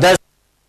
10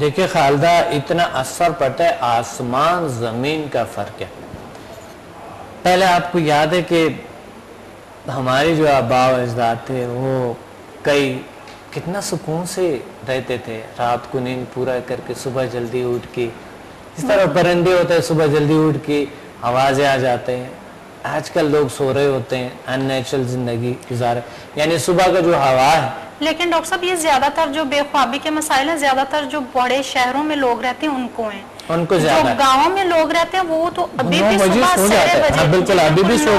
دیکھیں خالدہ اتنا اثر پڑتا ہے, آسمان زمین کا فرق ہے. پہلے آپ کو یاد ہے کہ ہمارے جو آباء و اجداد تھے وہ کتنا سکون سے رہتے تھے, رات کو نیند پورا کر کے صبح جلدی اٹھ کے, اس طرح پرندے ہوتے ہیں صبح جلدی اٹھ کے آوازیں آ جاتے ہیں. آج کل لوگ سو رہے ہوتے ہیں, ان نیچرل زندگی گزارے, یعنی صبح کا جو ہوا ہے. لیکن ڈاکٹر صاحب یہ زیادہ تر جو بے خوابی کے مسائل ہیں زیادہ تر جو بڑے شہروں میں لوگ رہتے ہیں ان کو ہیں, ان کو جو زیادہ گاؤں میں لوگ رہتے ہیں وہ تو ابھی بھی 9 بجے صبح سو جاتے ہیں. ہاں بالکل, ابھی بھی سو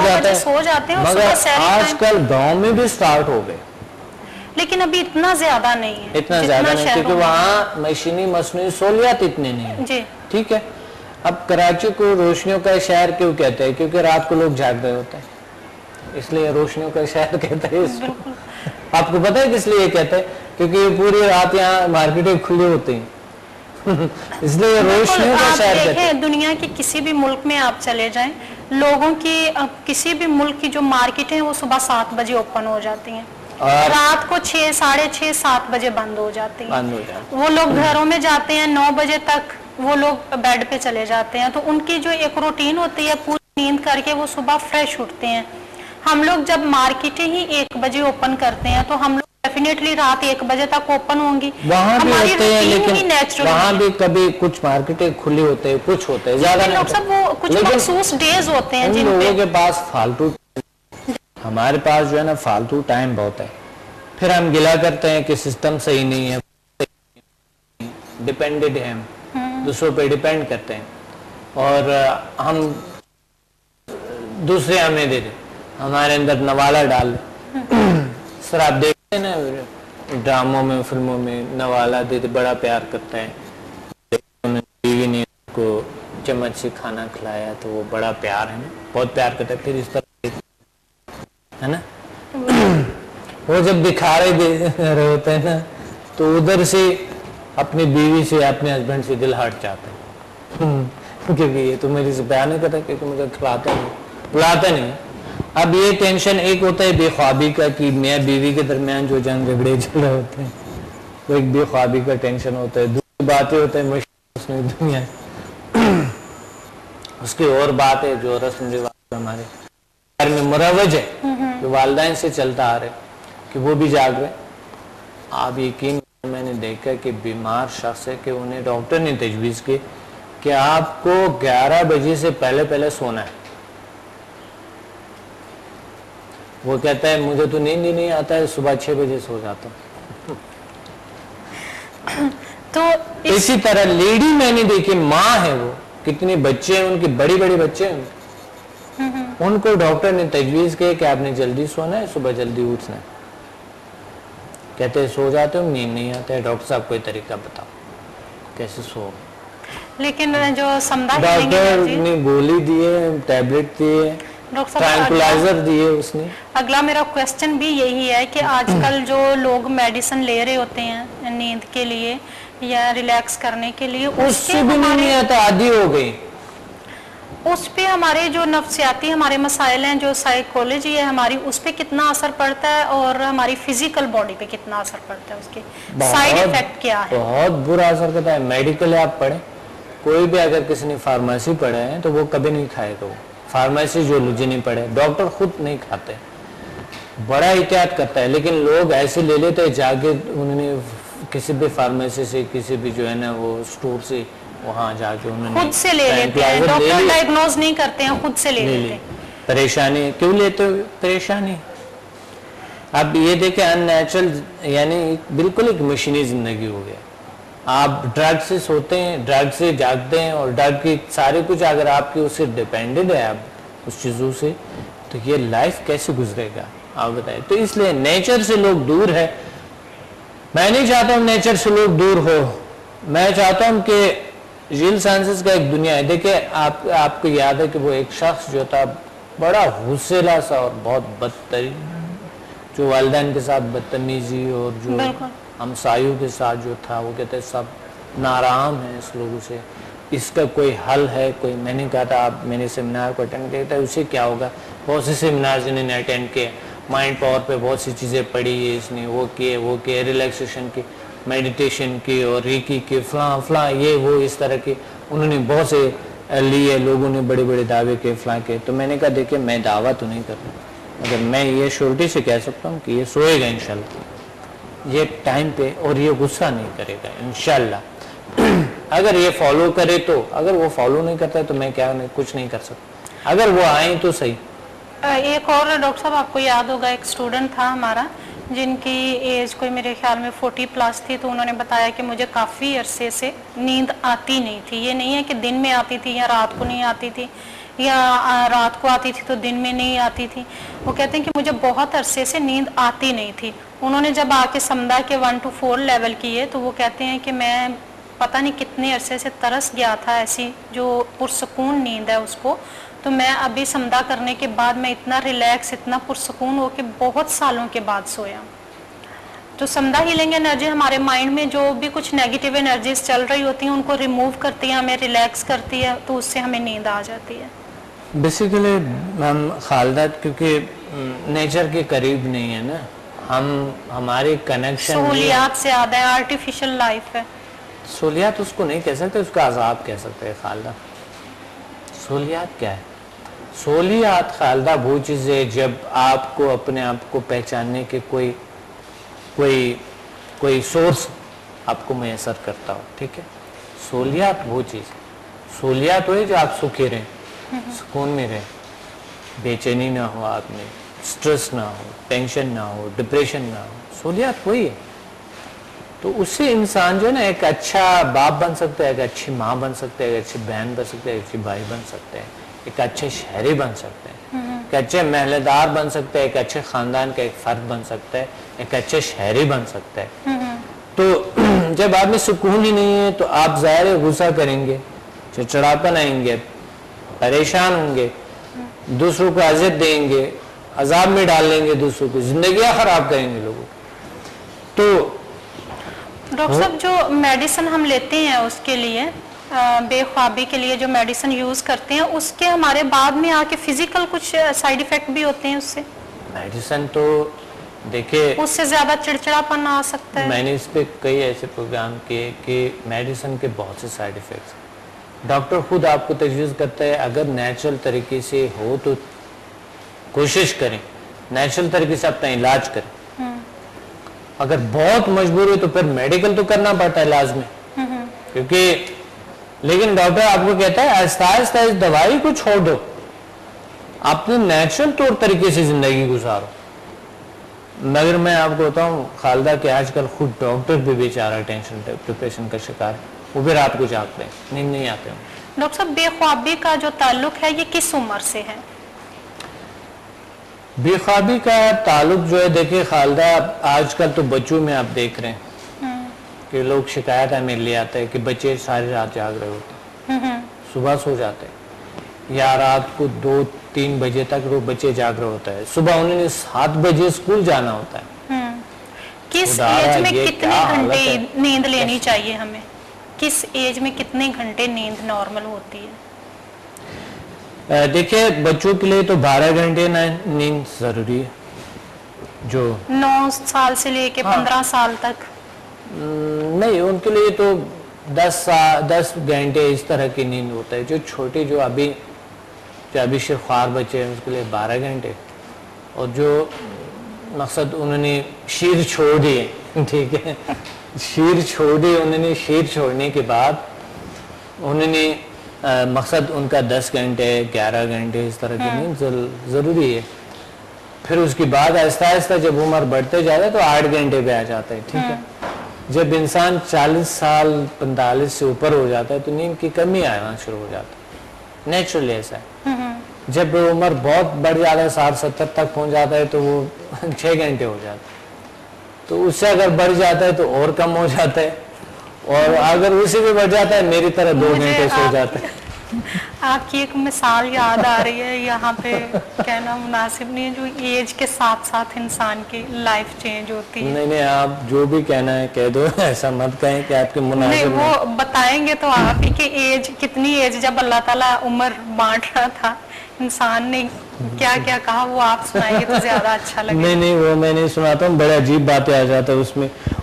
جاتے ہیں, مگر آج کل گاؤں میں بھی سٹارٹ ہو گئے, لیکن ابھی اتنا زیادہ نہیں ہے, اتنا زیادہ نہیں, کیونکہ وہاں مشینی مصنوعی سہولیات اتنے نہیں ہیں. جی ٹھیک ہے. اب کراچی کو روشنیوں کا شہر کیوں کہتے ہیں؟ کیونکہ رات کو لوگ جاگ رہے ہوتے ہیں, اس لیے روشنیوں کا شہر کہتے ہیں اس کو. آپ کو پتہ ہے کس لیے کہتے ہیں؟ کیونکہ پوری رات یہاں مارکیٹیں کھلی ہوتی ہیں, اس لیے روشنیوں کا شہر کہتے ہیں. دنیا کے کسی بھی ملک میں آپ چلے جائیں, لوگوں کی کسی بھی ملک کی جو مارکیٹیں ہیں وہ صبح 7 بجے اوپن ہو جاتی ہیں, رات کو 6, 6:30, 7 بجے بند ہو جاتی ہیں. وہ لوگ گھروں میں جاتے ہیں 9 بجے تک, وہ لوگ بیڈ پہ چلے جاتے ہیں. تو ان کی جو ایک روٹین ہوتی ہے پوری نیند کر کے وہ صبح فریش اٹھتے ہیں. ہم لوگ جب مارکیٹیں ہی 1 بجے اوپن کرتے ہیں تو ہم لوگ ڈیفینیٹلی رات 1 بجے تک اوپن ہوں گی. وہاں بھی ہوتے ہیں لیکن وہاں بھی کبھی کچھ مارکیٹیں کھلی ہوتے ہیں, کچھ ہوتے ہیں, زیادہ نہیں. وہ کچھ مخصوص ڈیز ہوتے ہیں جن لوگوں کے پاس فالتو, ہمارے پاس جو ہے نا فالتو ٹائم بہت ہے. پھر ہم گلا کرتے ہیں کہ سسٹم صحیح نہیں ہے, ڈیپینڈڈ ہیں, دوسروں پہ ڈیپینڈ کرتے ہیں, اور ہم دوسرے ہمیں دے دیں, ہمارے اندر نوالا ڈال دیں. سر آپ دیکھتے ہیں نا ڈراموں میں فلموں میں نوالا دے دے, بڑا پیار کرتا ہے, بیوی نے اس کو چمچ سے کھانا کھلایا تو وہ بڑا پیار ہے نا, بہت پیار کرتا ہے. پھر اس طرح ہے نا, وہ جب دکھا رہے ہوتے ہیں نا تو ادھر سے اپنی بیوی سے اپنے ہسبینڈ سے دل ہٹ جاتا ہے, کیونکہ یہ تو میری سے بیان نہیں کرتا, کیونکہ مجھے کھلاتا نہیں. اب یہ ٹینشن ایک ہوتا ہے بے خوابی کا کہ میاں بیوی کے درمیان جو جنگ جھگڑے چل رہے ہوتے ہیں وہ ایک بے خوابی کا ٹینشن ہوتا ہے. دوسری باتیں ہوتے ہیں مشکل دنیا, اس کی اور بات ہے جو رسم رواج ہمارے گھر میں مروج ہے, جو والدین سے چلتا آ رہے کہ وہ بھی جاگ رہے. آپ یقین, میں نے دیکھا کہ بیمار شخص ہے کہ انہیں ڈاکٹر نے تجویز کی کہ آپ کو 11 بجے سے پہلے سونا ہے. وہ کہتا ہے مجھے تو نیند ہی نہیں آتا ہے, صبح 6 بجے سو جاتا ہوں. تو اسی طرح لیڈی میں نے دیکھی, ماں ہے, وہ کتنے بچے ہیں ان کے, بڑی بچے ہیں, ان کو ڈاکٹر نے تجویز کی کہ آپ نے جلدی سونا ہے, صبح جلدی اٹھنا ہے. کہتے ہیں سو جاتے ہوں, نیند نہیں آتا ہے, ڈاکٹر صاحب کوئی طریقہ بتاؤ کیسے سو. لیکن جو ڈاکٹر نے گولی دیے, ٹیبلٹ دیے, ٹرانکولائزر دیے اس نے. اگلا میرا کوسچن بھی یہی ہے کہ آج کل جو لوگ میڈیسن لے رہے ہوتے ہیں نیند کے لیے یا ریلیکس کرنے کے لیے, اس سے بھی نہیں آتا, عادی ہو گئی. اس پہ ہمارے جو نفسیاتی ہمارے مسائل ہیں, جو سائیکولوجی ہے ہماری, اس پہ کتنا اثر پڑتا ہے اور ہماری فزیکل باڈی پہ کتنا اثر پڑتا ہے, اس کے سائیڈ ایفیکٹ کیا ہے؟ بہت برا اثر کرتا ہے. میڈیکل آپ پڑھیں, کوئی بھی اگر کسی نے فارمیسی پڑھا ہے تو وہ کبھی نہیں کھائے گا. وہ فارمیسی جو لوجی نہیں پڑھے, ڈاکٹر خود نہیں کھاتے, بڑا احتیاط کرتا ہے. لیکن لوگ ایسے لے لیتے ہیں جا کے, انہوں نے کسی بھی فارمیسی سے, کسی بھی جو ہے نا وہ اسٹور سے, وہاں جا کے انہوں نے خود سے لے لیتے ہیں, ڈاکٹر ڈائگنوز نہیں کرتے ہیں, خود سے لے لیتے ہیں. پریشانی کیوں لیتے ہو؟ پریشانی. اب یہ دیکھیں ان نیچرل, یعنی بالکل ایک مشینی زندگی ہو گیا. آپ ڈرگ سے سوتے ہیں, ڈرگ سے جاگتے ہیں, اور ڈرگ کی سارے کچھ اگر آپ کی اس سے ڈیپینڈڈ ہے آپ اس چیزوں سے, تو یہ لائف کیسے گزرے گا آپ بتائیں. تو اس لیے نیچر سے لوگ دور ہے. میں نہیں چاہتا ہوں نیچر سے لوگ دور ہو, میں چاہتا ہوں کہ ریل سائنسز کا ایک دنیا ہے. دیکھیں آپ کو یاد ہے کہ وہ ایک شخص جو تھا بڑا حوصلہ سا اور بہت بدترین, جو والدین کے ساتھ بدتمیزی اور جو ہمسایوں کے ساتھ جو تھا, وہ کہتے سب ناراض ہیں اس لوگوں سے, اس کا کوئی حل ہے کوئی. میں نے کہا تھا آپ میرے سیمینار کو اٹینڈ کیا تھا, اسے کیا ہوگا. بہت سے سیمینار جنہوں نے اٹینڈ کیے, مائنڈ پاور پہ بہت سی چیزیں پڑھی ہے اس نے, وہ کیے ریلیکسیشن کی. میڈیٹیشن کی اور ریکی کی فلاں فلاں یہ وہ اس طرح کی انہوں نے بہت سے لیے, لوگوں نے بڑے بڑے دعوے کے فلاں کے. تو میں نے کہا دیکھیں میں دعویٰ تو نہیں کر رہا, مگر میں یہ شورٹی سے کہہ سکتا ہوں کہ یہ سوئے گا انشاءاللہ, یہ ٹائم پہ, اور یہ غصہ نہیں کرے گا انشاءاللہ. اگر یہ فالو کرے تو, اگر وہ فالو نہیں کرتا تو میں کیا کچھ نہیں کر سکتا, اگر وہ آئیں تو صحیح. ایک اور ڈاکٹر صاحب آپ کو یاد ہوگا ایک اسٹوڈنٹ تھا ہمارا جن کی ایج کوئی میرے خیال میں 40+ تھی, تو انہوں نے بتایا کہ مجھے کافی عرصے سے نیند آتی نہیں تھی. یہ نہیں ہے کہ دن میں آتی تھی یا رات کو نہیں آتی تھی, یا رات کو آتی تھی تو دن میں نہیں آتی تھی. وہ کہتے ہیں کہ مجھے بہت عرصے سے نیند آتی نہیں تھی. انہوں نے جب آ کے سمدھا کے 1 to 4 لیول کیے تو وہ کہتے ہیں کہ میں پتہ نہیں کتنے عرصے سے ترس گیا تھا ایسی جو پرسکون نیند ہے اس کو, تو میں ابھی سمدھا کرنے کے بعد میں اتنا ریلیکس, اتنا پرسکون ہو کے بہت سالوں کے بعد سویا. تو سمدھا ہیلنگ انرجی ہمارے مائنڈ میں جو بھی کچھ نیگیٹیو انرجیز چل رہی ہوتی ہیں ان کو ریموو کرتی ہے, ہمیں ریلیکس کرتی ہے, تو اس سے ہمیں نیند آ جاتی ہے. بیسیکلی ہم خالدہ کیونکہ نیچر کے قریب نہیں ہے نا, ہم ہماری کنیکشن سہولیات سے زیادہ ہے, آرٹیفیشل لائف ہے. سہولیات اس کو نہیں کہہ سکتے, اس کا عذاب کہہ سکتے ہیں خالدہ. سہولیات کیا ہے؟ سہولیات خالدہ وہ چیز ہے جب آپ کو اپنے آپ کو پہچاننے کے کوئی سورس آپ کو میسر کرتا ہو, ٹھیک ہے. سہولیات وہ چیز, سہولیات ہوئی جو آپ سکھی رہیں, سکون میں رہیں, بے چینی نہ ہو, آپ میں سٹریس نہ ہو, ٹینشن نہ ہو, ڈپریشن نہ ہو, سہولیات وہی ہے. تو اس سے انسان جو ہے نا ایک اچھا باپ بن سکتا ہے, ایک اچھی ماں بن سکتا ہے, ایک اچھی بہن بن سکتا ہے, ایک اچھی بھائی بن سکتا ہے, ایک اچھے شہری بن سکتے ہیں, ایک اچھے محلے دار بن سکتے ہیں, ایک اچھے خاندان کا ایک فرد بن سکتا ہے, ایک اچھے شہری بن سکتا ہے. تو جب آپ میں سکون ہی نہیں ہے تو آپ ظاہر غصہ کریں گے, چڑچڑاپن آئیں گے, پریشان ہوں گے, دوسروں کو اذیت دیں گے, عذاب میں ڈال لیں گے دوسروں کو, زندگیاں خراب کریں گے لوگوں. تو ڈاکٹر صاحب جو میڈیسن ہم لیتے ہیں اس کے لیے, بے خوابی کے لیے جو میڈیسن یوز کرتے ہیں, اس کے ہمارے بعد میں آ کے فزیکل کچھ سائیڈ ایفیکٹ بھی ہوتے ہیں اس سے؟ میڈیسن تو دیکھیں اس سے زیادہ چڑچڑاپن آ سکتا ہے. میں نے اس پہ کئی ایسے پروگرام کیے کہ میڈیسن کے بہت سے سائیڈ ایفیکٹس. ڈاکٹر خود آپ کو تجویز کرتا ہے اگر نیچرل طریقے سے ہو تو کوشش کریں, نیچرل طریقے سے اپنا علاج کریں. اگر بہت مجبور ہو تو پھر میڈیکل تو کرنا پڑتا ہے لازمی, کیونکہ لیکن ڈاکٹر آپ کو کہتا ہے آہستہ آہستہ اس دوائی کو چھوڑ دو, آپ نے نیچرل طور طریقے سے زندگی گزارو. مگر میں آپ کو بتاؤں خالدہ کہ آج کل خود ڈاکٹر بھی بیچارہ ٹینشن ڈپریشن کا شکار ہے, وہ بھی رات کو جاگتے ہیں, نیند نہیں آتے ہیں. ڈاکٹر صاحب بے خوابی کا جو تعلق ہے یہ کس عمر سے ہے؟ بے خوابی کا تعلق جو ہے دیکھیں خالدہ آج کل تو بچوں میں آپ دیکھ رہے ہیں کہ لوگ شکایت ہمیں لے آتے ہیں کہ بچے ساری رات جاگ رہے ہوتے ہیں, صبح سو جاتے ہیں, یا رات کو 2-3 بجے تک وہ بچے جاگ رہے ہوتا ہے, صبح انہوں نے 7 بجے اسکول جانا ہوتا ہے. کس ایج میں کتنے گھنٹے نیند لینی چاہیے ہمیں؟ کس ایج میں کتنے گھنٹے نیند نارمل ہوتی ہے؟ دیکھیں بچوں کے لیے تو 12 گھنٹے نیند ضروری ہے, جو 9 سال سے لے کے 15 سال تک. نہیں, ان کے لیے تو 10 گھنٹے اس طرح کی نیند ہوتا ہے. جو چھوٹے جو ابھی شیخوار بچے ہیں اس کے لیے 12 گھنٹے, اور جو مقصد انہوں نے شیر چھوڑ دیے, ٹھیک ہے, شیر چھوڑ دی انہوں نے, شیر چھوڑنے کے بعد انہوں نے مقصد ان کا 10 گھنٹے 11 گھنٹے اس طرح کی نیند ضروری ہے. پھر اس کے بعد آہستہ آہستہ جب عمر بڑھتے جاتا ہے تو 8 گھنٹے پہ آ جاتا ہے, ٹھیک ہے. جب انسان 40 سال 45 سے اوپر ہو جاتا ہے تو نیند کی کمی آنا شروع ہو جاتا ہے, نیچرلی ایسا ہے. جب عمر بہت بڑھ جاتا ہے 60-70 تک پہنچ جاتا ہے تو وہ 6 گھنٹے ہو جاتا ہے. تو اس سے اگر بڑھ جاتا ہے تو اور کم ہو جاتا ہے, اور اگر اسی پہ بڑھ جاتا ہے میری طرح 2 گھنٹے سو جاتا ہے. آپ کی ایک مثال یاد آ رہی ہے, یہاں پہ کہنا مناسب نہیں ہے, جو ایج کے ساتھ ساتھ انسان کی لائف چینج ہوتی ہے. نہیں آپ جو بھی کہنا ہے کہہ دو, ایسا مت کہیں کہ آپ کے مناسب نہیں. وہ بتائیں گے تو آپ ہی کہ ایج کتنی ایج جب اللہ تعالیٰ عمر بانٹ رہا تھا انسان نے کیا کیا کہا وہ آپ سنائیں گے تو زیادہ اچھا لگے. نہیں وہ میں نہیں سناتا ہوں, بڑے عجیب باتیں آ جاتا ہے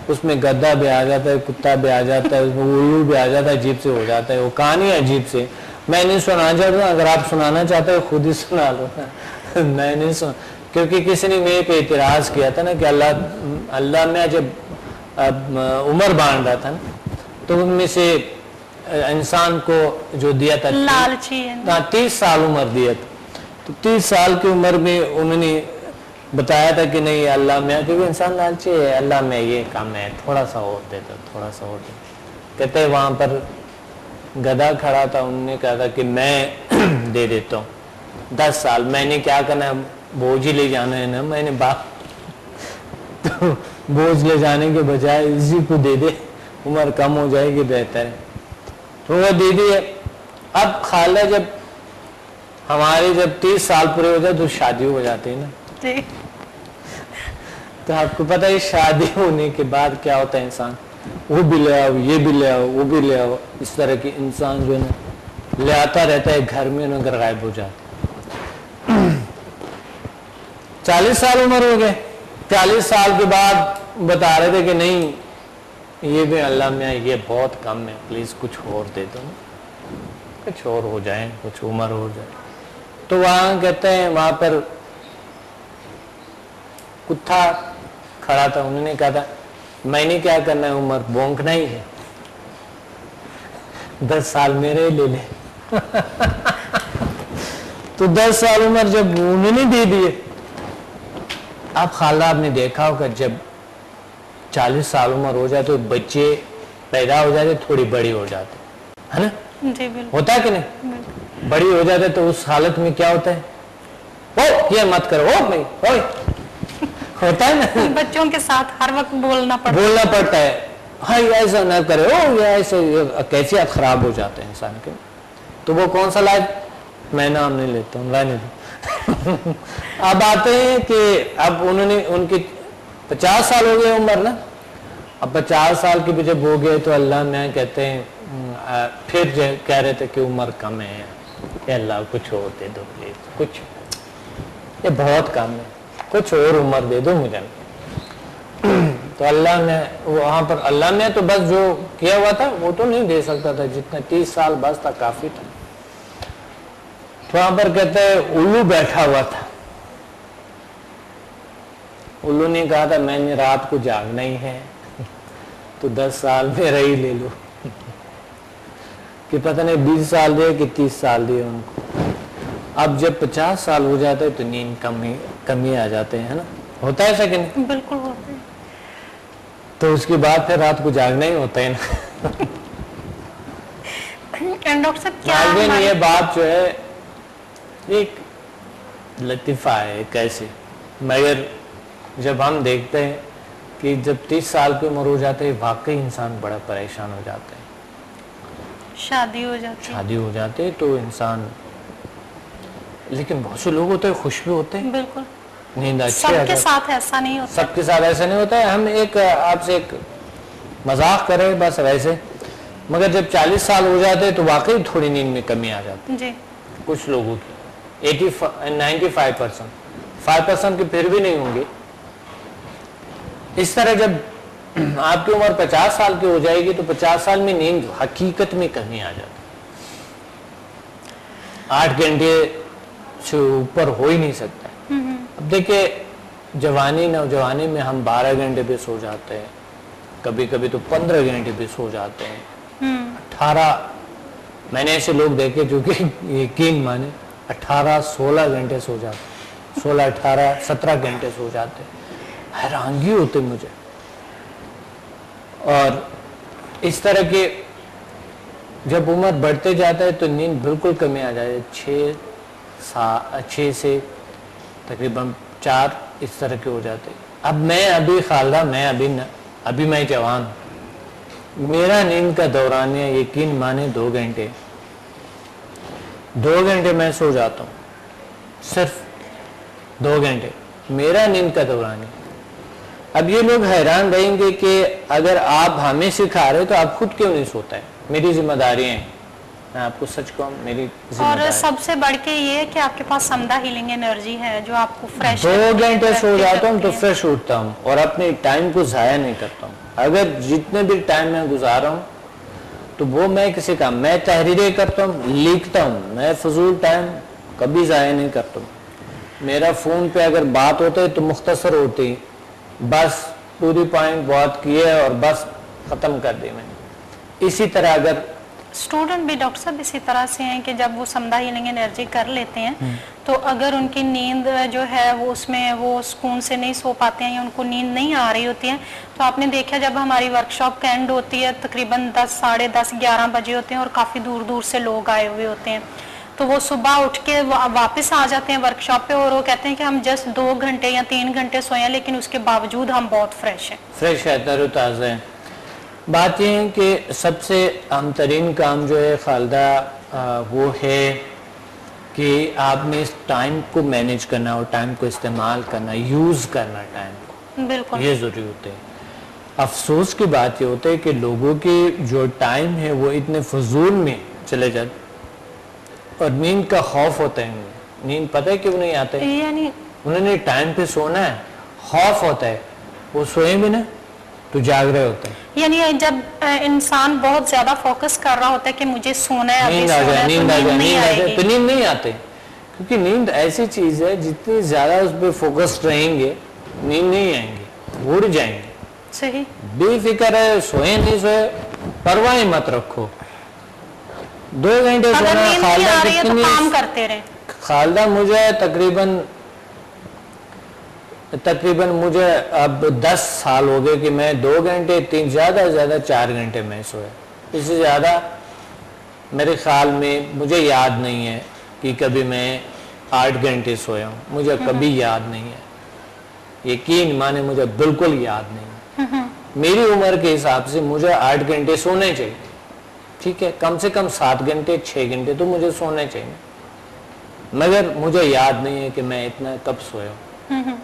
اس میں گدھا بھی آ جاتا ہے, کتا بھی آ جاتا ہے, اس میں الو بھی آ جاتا ہے, عجیب سے ہو جاتا ہے, وہ کہانی عجیب سے. میں نہیں سنانا چاہتا, اگر آپ سنانا چاہتے ہو خود ہی سنا لو. میں نہیں سنا, کیونکہ کسی نے میرے پہ اعتراض کیا تھا نا کہ اللہ میں جب عمر باندھ رہا تھا نا تو ان میں سے انسان کو جو دیا تھا لالچی ہے 30 سال عمر دیا تھا, تو 30 سال کی عمر میں انہوں نے بتایا تھا کہ نہیں اللہ میں, کیونکہ انسان لالچی ہے, اللہ میں یہ کام ہے, تھوڑا سا اور دیتا, تھوڑا سا اور دیتا. کہتے ہیں وہاں پر گدھا کھڑا تھا, انہوں نے کہا تھا کہ میں دے دیتا ہوں 10 سال, میں نے کیا کرنا ہے, بوجھ ہی لے جانا ہے نا, میں نے تو بوجھ لے جانے کے بجائے اسی کو دے دے, عمر کم ہو جائے گی, بہتر ہے. تو وہ دے دیے. اب خالہ جب ہمارے جب 30 سال پورے ہو جائے تو شادی ہو جاتی ہے نا, تو آپ کو پتہ ہے شادی ہونے کے بعد کیا ہوتا ہے, انسان وہ بھی لے آؤ, یہ بھی لے آؤ, وہ بھی لے آؤ, اس طرح کی انسان جو ہے نا لے آتا رہتا ہے گھر میں, اگر غائب ہو جاتا. 40 سال عمر ہو گئے, 40 سال کے بعد بتا رہے تھے کہ نہیں یہ بھی اللہ میں یہ بہت کم ہے, پلیز کچھ اور دے دو, کچھ اور ہو جائے, کچھ عمر ہو جائے. تو وہاں کہتے ہیں وہاں پر کتا کھڑا تھا, انہوں نے کہا تھا میں نے کیا کرنا ہے, عمر بونکنا ہی ہے, 10 سال میرے لے لے. تو 10 سال عمر جب انہوں نے دے دیے. اب خالہ آپ نے دیکھا ہوگا جب 40 سال عمر ہو جائے تو بچے پیدا ہو جاتے, تھوڑی بڑی ہو جاتے ہے نا, جی بالکل ہوتا ہے کہ نہیں, بڑی ہو جاتے تو اس حالت میں کیا ہوتا ہے, او یہ مت کرو, او نہیں اوئے, ہوتا ہے نا, بچوں کے ساتھ ہر وقت بولنا پڑتا ہے, ہاں ایسا نہ کرے, او یہ ایسے کیفیت خراب ہو جاتے ہیں انسان کے. تو وہ کون سا لائف, میں نام نہیں لیتا ہوں, رہنے دو. اب آتے ہیں کہ اب انہوں نے ان کی 50 سال ہو گئے عمر نا, اب 50 سال کے بھی جب ہو گئے تو اللہ میں کہتے ہیں پھر کہہ رہے تھے کہ عمر کم ہے, کہ اللہ کچھ اور دے دو پلیز, کچھ یہ بہت کم ہے, کچھ اور عمر دے دو مجھے. تو اللہ نے وہاں پر اللہ نے تو بس جو کیا ہوا تھا وہ تو نہیں دے سکتا تھا, جتنا 30 سال بس تھا کافی تھا. تو وہاں پر کہتے ہیں الو بیٹھا ہوا تھا, الو نے کہا تھا میں نے رات کو جاگنا ہی ہے, تو 10 سال میرا ہی لے لو, کہ پتہ نہیں 20 سال دے کہ 30 سال دے ان کو. اب جب 50 سال ہو جاتا ہے تو نیند کمی آ جاتے ہیں نا, ہوتا ہے ایسا کہ نہیں, بالکل ہوتا ہے. تو اس کے بعد پھر رات کو جاگنا ہی ہوتا ہے نا. ڈاکٹر صاحب کیا یہ بات جو ہے ایک لطیفہ ہے کیسے, مگر جب ہم دیکھتے ہیں کہ جب 30 سال کی عمر ہو جاتے ہیں واقعی انسان بڑا پریشان ہو جاتا ہے, شادی ہو جاتے تو انسان, لیکن بہت سے لوگ ہوتے ہیں خوش بھی ہوتے ہیں, بالکل نیند اچھی سب کے ساتھ ایسا نہیں ہوتا, سب کے ساتھ ایسا نہیں ہوتا ہے. ہم آپ سے ایک مذاق کریں بس ویسے, مگر جب 40 سال ہو جاتے تو واقعی تھوڑی نیند میں کمی آ جاتی جی, کچھ لوگوں کی 95%, 5% کے پھر بھی نہیں ہوں گے. اس طرح جب آپ کی عمر 50 سال کی ہو جائے گی تو 50 سال میں نیند حقیقت میں کمی آ جاتی, 8 گھنٹے سے اوپر ہو ہی نہیں سکتا. اب دیکھیں نوجوانی میں ہم 12 گھنٹے بھی سو جاتے ہیں, کبھی کبھی تو 15 گھنٹے بھی سو جاتے ہیں, 18, میں نے ایسے لوگ دیکھے جو کہ یقین مانے 18-16 گھنٹے سو جاتے, 16-18-17 گھنٹے سو جاتے, حیرانگی ہوتے مجھے. اور اس طرح کے جب عمر بڑھتے جاتا ہے تو نیند بالکل کمی آ جائے, 6 سے تقریباً 4 اس طرح کے ہو جاتے. اب میں ابھی خالدہ, ابھی میں جوان, میرا نیند کا دورانیہ یقین مانے 2 گھنٹے میں سو جاتا ہوں, صرف 2 گھنٹے میرا نیند کا دورانیہ. اب یہ لوگ حیران رہیں گے کہ اگر آپ ہمیں سکھا رہے تو آپ خود کیوں نہیں سوتا ہے, میری ذمہ داریاں ہیں میں آپ کو سچ کہوں میری اور سب سے بڑھ کے یہ ہے کہ آپ کے پاس سمدہ ہیلنگ انرجی ہے جو آپ کو فریش 2 گھنٹے سو جاتا ہوں تو فریش اٹھتا ہوں اور اپنے ٹائم کو ضائع نہیں کرتا ہوں. اگر جتنے بھی ٹائم میں گزارا ہوں تو وہ میں کسی کام میں تحریریں کرتا ہوں, لکھتا ہوں, میں فضول ٹائم کبھی ضائع نہیں کرتا ہوں. میرا فون پہ اگر بات ہوتا ہے تو مختصر ہوتی, بس پوری پوائنٹ بات کیے اور بس ختم کر دی میں نے. اسی طرح اگر اسٹوڈنٹ بھی ڈاکٹر صاحب اسی طرح سے ہیں کہ جب وہ سمدہ ہیلنگ انرجی کر لیتے ہیں تو اگر ان کی نیند جو ہے وہ اس میں وہ سکون سے نہیں سو پاتے ہیں یا ان کو نیند نہیں آ رہی ہوتی ہے تو آپ نے دیکھا جب ہماری ورکشاپ کا اینڈ ہوتی ہے تقریباً 10, 10:30, 11 بجے ہوتے ہیں اور کافی دور دور سے لوگ آئے ہوئے ہوتے ہیں تو وہ صبح اٹھ کے واپس آ جاتے ہیں ورکشاپ پہ اور وہ کہتے ہیں کہ ہم جسٹ 2 گھنٹے یا 3 گھنٹے سوئے ہیں لیکن اس کے باوجود ہم بہت فریش ہیں. فریش ہے, تر و تازہ ہے. بات یہ ہے کہ سب سے اہم ترین کام جو ہے خالدہ وہ ہے کہ آپ نے اس ٹائم کو مینیج کرنا اور ٹائم کو استعمال کرنا, یوز کرنا ٹائم کو, بالکل یہ ضروری ہوتے ہیں. افسوس کی بات یہ ہوتا ہے کہ لوگوں کے جو ٹائم ہے وہ اتنے فضول میں چلے جاتے اور نیند کا خوف ہوتا ہے. نیند پتہ ہے کیوں نہیں آتا ہے, یعنی انہوں نے ٹائم پہ سونا ہے, خوف ہوتا ہے, وہ سوئیں بھی نا تو جاگ رہے ہوتے ہیں. یعنی جب انسان بہت زیادہ فوکس کر رہا ہوتا ہے کہ مجھے سونا ہے, نیند آ جائے, نیند آ جائے, نیند آ جائے تو نیند نہیں آتے, کیونکہ نیند ایسی چیز ہے جتنی زیادہ اس پہ فوکس رہیں گے نیند نہیں آئیں گے, اڑ جائیں گے. صحیح, بے فکر ہے, سوئے نہیں سوئے پرواہ مت رکھو. 2 گھنٹے سونا. خالدہ کتنی کام کرتے رہے. خالدہ مجھے تقریباً مجھے اب 10 سال ہو گئے کہ میں 2 گھنٹے 3 زیادہ 4 گھنٹے میں سویا. اس سے زیادہ میرے خیال میں مجھے یاد نہیں ہے کہ کبھی میں 8 گھنٹے سویا ہوں, مجھے کبھی یاد نہیں ہے. یقین مانے مجھے بالکل یاد نہیں ہے. میری عمر کے حساب سے مجھے 8 گھنٹے سونے چاہیے, ٹھیک ہے, کم سے کم 7 گھنٹے 6 گھنٹے تو مجھے سونے چاہیے, مگر مجھے یاد نہیں ہے کہ میں اتنا کب سویا ہوں.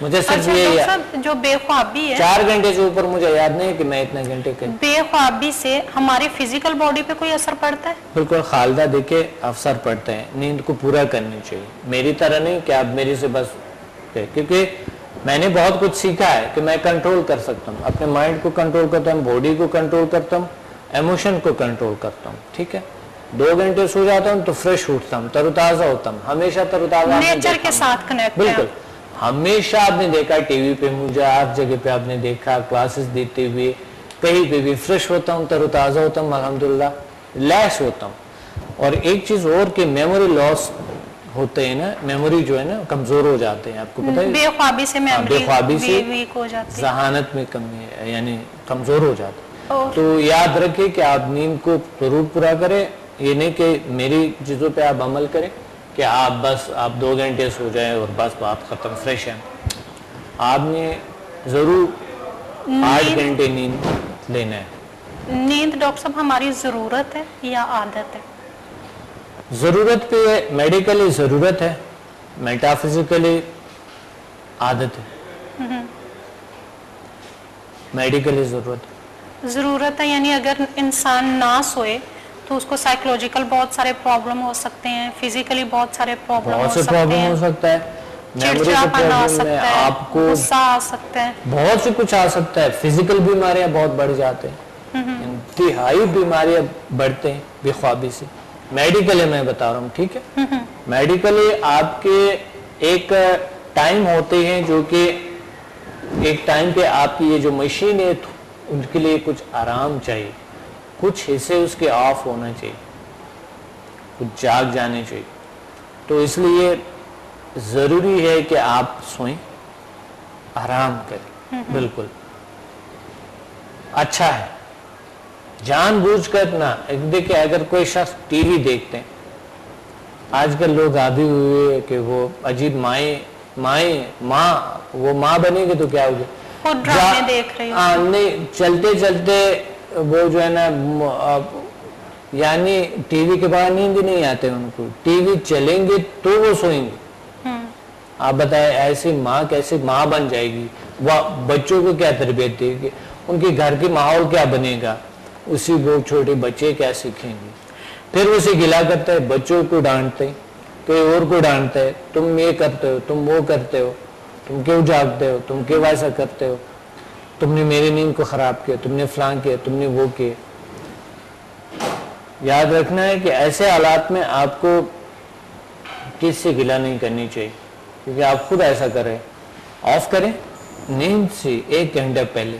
مجھے صرف یہ جو بے خوابی ہے 4 گھنٹے سے اوپر مجھے یاد نہیں ہے کہ میں اتنے گھنٹے کے. بے خوابی سے ہماری فزیکل باڈی پہ کوئی اثر پڑتا ہے؟ بالکل خالدہ, دیکھے اثر پڑتے ہیں. نیند کو پورا کرنی چاہیے, میری طرح نہیں کہ آپ میری سے بس, کیونکہ میں نے بہت کچھ سیکھا ہے کہ میں کنٹرول کر سکتا ہوں, اپنے مائنڈ کو کنٹرول کرتا ہوں, باڈی کو کنٹرول کرتا ہوں, ایموشن کو کنٹرول کرتا ہوں. ٹھیک ہے, 2 گھنٹے سو جاتا ہوں تو فریش اٹھتا ہوں, تر و تازہ ہوتا ہوں, ہمیشہ تر و تازہ. نیچر کے ساتھ کنیکٹ. بالکل, ہمیشہ آپ نے دیکھا ٹی وی پہ مجھے, ہر جگہ پہ آپ نے دیکھا کلاسز دیتے ہوئے, کہیں پہ بھی فریش ہوتا ہوں, تر و تازہ ہوتا ہوں, الحمدللہ لیس ہوتا ہوں. اور ایک چیز اور کہ میموری لاس ہوتے ہیں نا, میموری جو ہے نا کمزور ہو جاتے ہیں, آپ کو پتہ ہے بے خوابی سے بے خوابی سے ویک ہو جاتی ہے, ذہانت میں کمی ہے, یعنی کمزور ہو جاتے ہیں. تو یاد رکھیں کہ آپ نیند کو ضرور پورا کریں, یہ نہیں کہ میری چیزوں پہ آپ عمل کریں کہ آپ 2 گھنٹے سو جائیں اور بس بات ختم, فریش ہیں. آپ نے ضرور 8 گھنٹے نیند لینا ہے. نیند ڈاکٹر صاحب ہماری ضرورت ہے یا عادت ہے؟ ضرورت پہ میڈیکلی ضرورت ہے, میٹافزیکلی عادت ہے. میڈیکلی ضرورت ہے, یعنی اگر انسان نہ سوئے تو اس کو سائیکولوجیکل بہت سارے پرابلم ہو سکتے ہیں, فزیکلی بہت سارے پرابلم ہو سکتا ہے, چڑچڑاپن آ سکتا ہے, آپ کو غصہ آ سکتا ہے, بہت سے کچھ آ سکتا ہے. فزیکل بیماریاں بہت بڑھ جاتے ہیں, انتہائی بیماریاں بڑھتے ہیں بے خوابی سے. میڈیکلی میں بتا رہا ہوں, ٹھیک ہے, میڈیکلی آپ کے ایک ٹائم ہوتے ہیں جو کہ ایک ٹائم پہ آپ کی یہ جو مشین ہے ان کے لیے کچھ آرام چاہیے, کچھ حصے اس کے آف ہونا چاہیے, کچھ جاگ جانے چاہیے. تو اس لیے ضروری ہے کہ آپ سوئیں, آرام کریں. بالکل اچھا ہے, جان بوجھ کر نہ. دیکھیں اگر کوئی شخص ٹی وی دیکھتے ہیں, آج کل لوگ عادی ہوئے کہ وہ عجیب ماں بنے گی تو کیا ہوگا, نہیں چلتے چلتے وہ جو ہے نا, یعنی ٹی وی کے بعد نیند ہی نہیں آتے ان کو, ٹی وی چلیں گے تو وہ سوئیں گے. آپ بتائیں ایسی ماں کیسے ماں بن جائے گی, وہ بچوں کو کیا تربیت دے گی, ان کے گھر کے ماحول کیا بنے گا, اسی وہ چھوٹے بچے کیا سیکھیں گے. پھر اسے گلا کرتا ہے, بچوں کو ڈانٹتے ہیں, کوئی اور کو ڈانٹتا ہے, تم یہ کرتے ہو, تم وہ کرتے ہو, تم کیوں جاگتے ہو, تم کیوں ایسا کرتے ہو, تم نے میری نیند کو خراب کیا, تم نے فلاں کیا, تم نے وہ کیا. یاد رکھنا ہے کہ ایسے حالات میں آپ کو کس سے گلا نہیں کرنی چاہیے, کیونکہ آپ خود ایسا کریں. آف کریں, نیند سے 1 گھنٹہ پہلے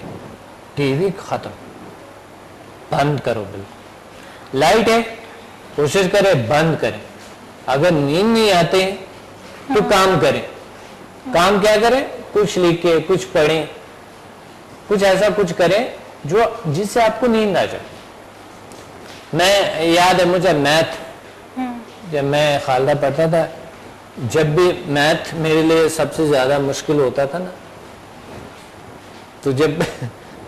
ٹی وی ختم, بند کرو. بالکل لائٹ ہے, کوشش کریں بند کریں. اگر نیند نہیں آتے تو کام کریں. کام کیا کریں؟ کچھ لکھیں, کچھ پڑھیں, کچھ ایسا کچھ کریں جو جس سے آپ کو نیند آ جائے. میں یاد ہے مجھے میتھ, جب میں خالدہ پڑھتا تھا, جب بھی میتھ میرے لیے سب سے زیادہ مشکل ہوتا تھا نا, تو جب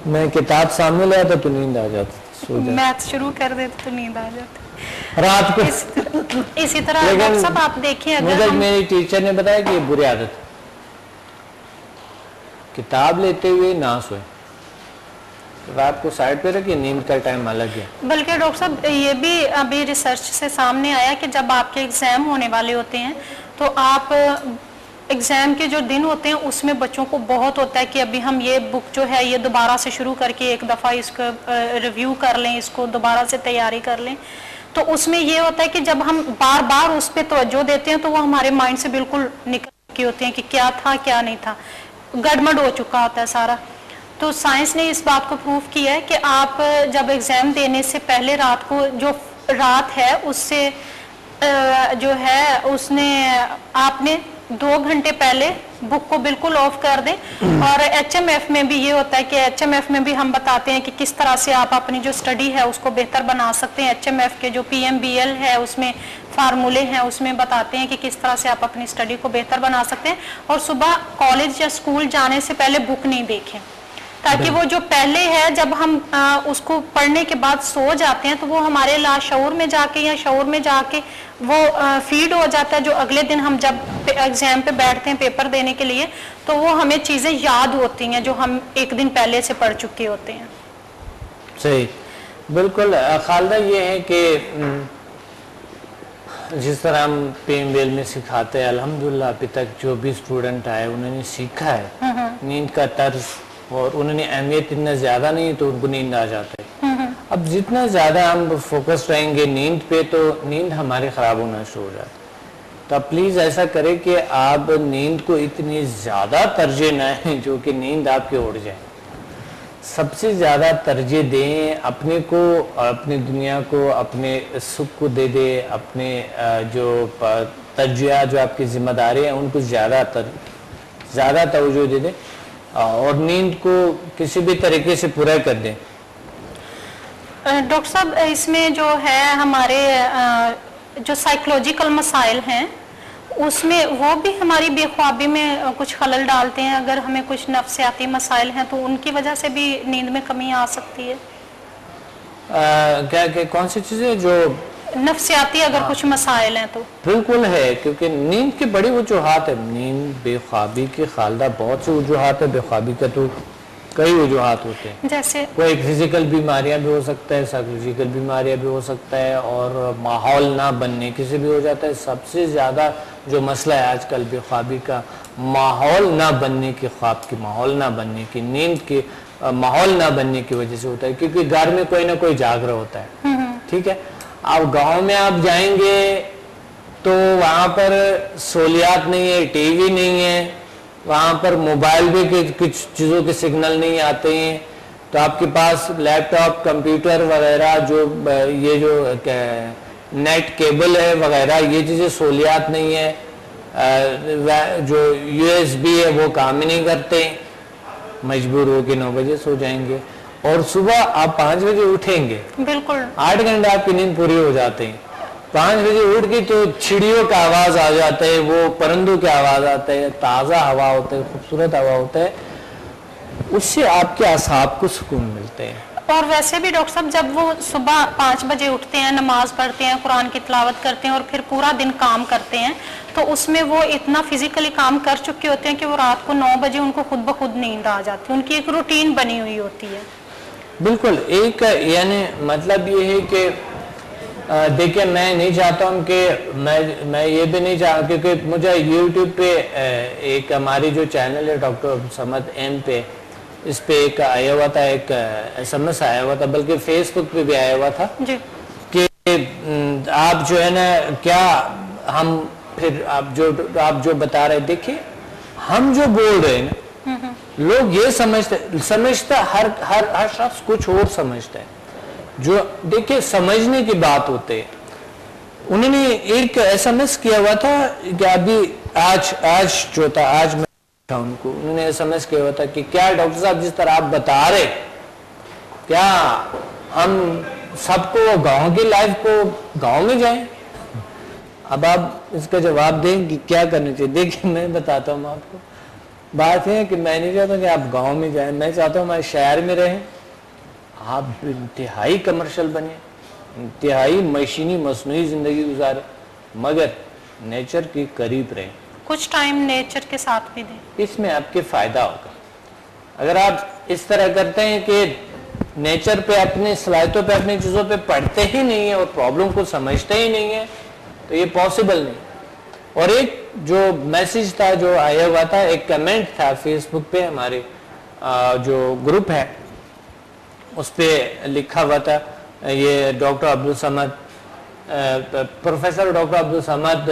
میں کتاب سامنے لیا تھا تو نیند آ جاتی, سو جاتا. میتھ شروع کر دیتے تو نیند آ جاتی رات کو. اسی طرح ڈاکٹر صاحب آپ دیکھیں, مجھے میری ٹیچر نے بتایا کہ یہ بری عادت ہے, کتاب لیتے ہوئے نہ سوئے, رات کو سائڈ پہ رکھیے, نیند کا ٹائم الگ ہے. بلکہ ڈاکٹر صاحب یہ بھی ابھی ریسرچ سے سامنے آیا کہ جب آپ کے ایگزام ہونے والے ہوتے ہیں تو آپ ایگزام کے جو دن ہوتے ہیں اس میں بچوں کو بہت ہوتا ہے کہ ابھی ہم یہ بک جو ہے یہ دوبارہ سے شروع کر کے ایک دفعہ اس کو ریویو کر لیں, اس کو دوبارہ سے تیاری کر لیں. تو اس میں یہ ہوتا ہے کہ جب ہم بار بار اس پہ توجہ دیتے ہیں تو وہ ہمارے مائنڈ سے بالکل نکل چکی ہوتے ہیں کہ کیا تھا کیا نہیں تھا, گڑبڑ ہو چکا ہوتا ہے سارا. تو سائنس نے اس بات کو پروف کیا ہے کہ آپ جب ایگزام دینے سے پہلے رات کو جو رات ہے اس سے جو ہے اس نے آپ نے 2 گھنٹے پہلے بک کو بالکل آف کر دیں. اور ایچ ایم ایف میں بھی یہ ہوتا ہے کہ ایچ ایم ایف میں بھی ہم بتاتے ہیں کہ کس طرح سے آپ اپنی جو اسٹڈی ہے اس کو بہتر بنا سکتے ہیں. ایچ ایم ایف کے جو پی ایم بی ایل ہے اس میں فارمولے ہیں, اس میں بتاتے ہیں کہ کس طرح سے آپ اپنی اسٹڈی کو بہتر بنا سکتے ہیں. اور صبح کالج یا اسکول جانے سے پہلے بک نہیں دیکھیں, تاکہ وہ جو پہلے ہے جب ہم اس کو پڑھنے کے بعد سو جاتے ہیں تو وہ ہمارے لاشعور میں جا کے یا شعور میں جا کے وہ فیڈ ہو جاتا ہے, جو اگلے دن ہم جب ایگزام پہ بیٹھتے ہیں پیپر دینے کے لیے تو وہ ہمیں چیزیں یاد ہوتی ہیں جو ہم 1 دن پہلے سے پڑھ چکے ہوتے ہیں. صحیح, بالکل. خالدہ یہ ہے کہ جس طرح ہم پی ایم بی ایل میں سکھاتے ہیں, الحمدللہ ابھی تک جو بھی اسٹوڈنٹ آئے انہوں نے سیکھا ہے نیند کا طرز, اور انہوں نے اہمیت اتنا زیادہ نہیں تو ان کو نیند آ جاتا ہے. اب جتنا زیادہ ہم فوکس رہیں گے نیند پہ تو نیند ہماری خراب ہونا شروع ہو جاتی ہے. تو آپ پلیز ایسا کریں کہ آپ نیند کو اتنی زیادہ ترجیح نہ دیں جو کہ نیند آپ کی اڑ جائے. سب سے زیادہ ترجیح دیں اپنے کو, اپنی دنیا کو, اپنے سکھ کو دے دیں, اپنے جو ترجیحات جو آپ کی ذمہ داری ہیں ان کو زیادہ توجہ دے دیں, اور نیند کو کسی بھی طریقے سے پورا کر دیں. ڈاکٹر صاحب اس میں جو ہے ہمارے جو سائیکولوجیکل مسائل ہیں اس میں وہ بھی ہماری بے خوابی میں کچھ خلل ڈالتے ہیں. اگر ہمیں کچھ نفسیاتی مسائل ہیں تو ان کی وجہ سے بھی نیند میں کمی آ سکتی ہے. کیا کہ کون سی چیزیں جو نفسیاتی اگر کچھ مسائل ہیں تو بالکل ہے, کیونکہ نیند کی بڑی وجوہات ہے. نیند بے خوابی کی خالدہ بہت سی وجوہات ہے. بے خوابی کا تو کئی وجوہات ہوتے ہیں, جیسے کوئی فزیکل بیماریاں بھی ہو سکتا ہے, سائیکولوجیکل بیماریاں بھی ہو سکتا ہے, اور ماحول نہ بننے کی سے بھی ہو جاتا ہے. سب سے زیادہ جو مسئلہ ہے آج کل بے خوابی کا, ماحول نہ بننے کی, خواب کی ماحول نہ بننے کی, نیند کی ماحول نہ بننے کی وجہ سے ہوتا ہے. کیونکہ گھر میں کوئی نہ کوئی جاگ رہا ہوتا ہے, ٹھیک ہے. اب گاؤں میں آپ جائیں گے تو وہاں پر سہولیات نہیں ہے, ٹی وی نہیں ہے, وہاں پر موبائل بھی کچھ چیزوں کے سگنل نہیں آتے ہیں, تو آپ کے پاس لیپ ٹاپ, کمپیوٹر وغیرہ, جو یہ جو نیٹ کیبل ہے وغیرہ, یہ چیزیں سہولیات نہیں ہے. جو یو ایس بی ہے وہ کام ہی نہیں کرتے, مجبور ہو کے 9 بجے سو جائیں گے, اور صبح آپ 5 بجے اٹھیں گے, بالکل 8 گھنٹے آپ کی نیند پوری ہو جاتے ہیں. 5 بجے اٹھ کے تو چڑیوں کا آواز آ جاتا ہے, وہ پرندوں کی آواز آتا ہے, تازہ ہوا ہوتا ہے, خوبصورت ہوا ہوتا ہے, اس سے آپ کے اعصاب کو سکون ملتے ہیں. اور ویسے بھی ڈاکٹر صاحب جب وہ صبح 5 بجے اٹھتے ہیں, نماز پڑھتے ہیں, قرآن کی تلاوت کرتے ہیں اور پھر پورا دن کام کرتے ہیں, تو اس میں وہ اتنا فزیکلی کام کر چکے ہوتے ہیں کہ وہ رات کو 9 بجے ان کو خود بخود نیند آ جاتی ہے. ان کی ایک روٹین بنی ہوئی ہوتی ہے. بالکل, ایک یعنی مطلب یہ ہے کہ دیکھیں میں نہیں چاہتا ہوں کہ میں یہ بھی نہیں چاہتا کیونکہ مجھے یوٹیوب پہ ایک ہماری جو چینل ہے ڈاکٹر عبدالصمد ایم پہ اس پہ ایک آیا ہوا تھا ایک SMS آیا ہوا تھا بلکہ فیس بک پہ بھی آیا ہوا تھا کہ آپ جو ہے نا کیا ہم پھر آپ جو بتا رہے دیکھیں ہم جو بول رہے ہیں نا لوگ یہ سمجھتا ہر شخص کچھ اور سمجھتا ہے جو دیکھیں سمجھنے کی بات ہوتے ہے. انہوں نے ایک SMS کیا ہوا تھا کہ ابھی آج جو تھا آج میں ان کو انہوں نے SMS کیا ہوا تھا کہ کیا ڈاکٹر صاحب جس طرح آپ بتا رہے کیا ہم سب کو گاؤں کی لائف کو گاؤں میں جائیں. اب آپ اس کا جواب دیں کہ کیا کرنا چاہیے. دیکھیں میں بتاتا ہوں آپ کو بات ہے کہ میں نہیں چاہتا کہ آپ گاؤں میں جائیں میں چاہتا ہوں ہمارے شہر میں رہیں آپ انتہائی کمرشل بنے انتہائی مشینی مصنوعی زندگی گزارے مگر نیچر کے قریب رہیں کچھ ٹائم نیچر کے ساتھ بھی دیں اس میں آپ کے فائدہ ہوگا. اگر آپ اس طرح کرتے ہیں کہ نیچر پہ اپنی صلاحیتوں پہ اپنی چیزوں پہ پڑھتے ہی نہیں ہیں اور پرابلم کو سمجھتے ہی نہیں ہیں تو یہ پاسبل نہیں. اور ایک جو میسج تھا جو آیا ہوا تھا ایک کمنٹ تھا فیس بک پہ ہمارے جو گروپ ہے اس پہ لکھا ہوا تھا یہ doctor Abdul Samad professor doctor Abdul Samad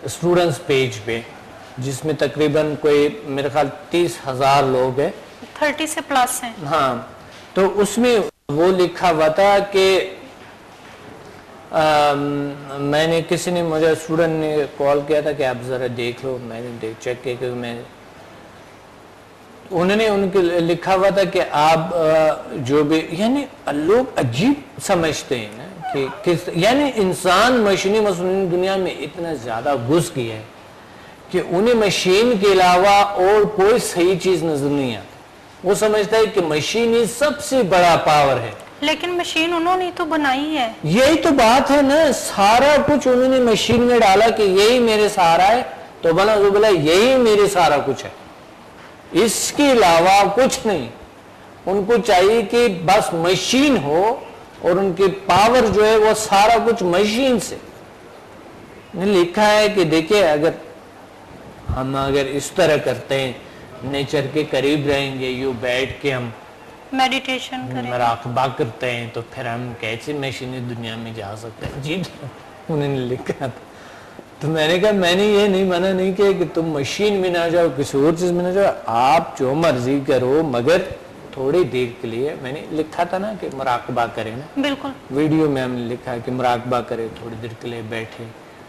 students page پہ جس میں تقریباً کوئی میرے خیال 30,000 لوگ ہیں 30 سے پلس ہیں. ہاں تو اس میں وہ لکھا ہوا تھا کہ میں نے کسی نے مجھے اسٹوڈنٹ نے کال کیا تھا کہ آپ ذرا دیکھ لو میں نے چیک کیا کہ میں انہوں نے ان کے لکھا ہوا تھا کہ آپ جو بھی یعنی لوگ عجیب سمجھتے ہیں نا کہ یعنی انسان مشینی مصنوعی دنیا میں اتنا زیادہ گھس گیا ہے کہ انہیں مشین کے علاوہ اور کوئی صحیح چیز نظر نہیں آتی. وہ سمجھتا ہے کہ مشین ہی سب سے بڑا پاور ہے لیکن مشین انہوں نے تو بنائی ہے. یہی تو بات ہے نا سارا کچھ انہوں نے مشین میں ڈالا کہ یہی میرے سہارا ہے تو بلا یہی میرے سارا کچھ ہے اس کے علاوہ کچھ نہیں. ان کو چاہیے کہ بس مشین ہو اور ان کی پاور جو ہے وہ سارا کچھ مشین سے. لکھا ہے کہ دیکھیں اگر اس طرح کرتے ہیں نیچر کے قریب رہیں گے یوں بیٹھ کے ہم میڈیٹیشن کریں مراقبہ کرتے ہیں تو پھر ہم کیسے مشینی دنیا میں جا سکتے ہیں. جی انہوں نے لکھا تھا تو میں نے کہا میں نے یہ نہیں منع نہیں کیا کہ تم مشین میں نہ جاؤ کسی اور چیز میں نہ جاؤ آپ جو مرضی کرو مگر تھوڑی دیر کے لیے میں نے لکھا تھا نا کہ مراقبہ کریں نا بالکل ویڈیو میں ہم نے لکھا ہے کہ مراقبہ کرے تھوڑی دیر کے لیے بیٹھے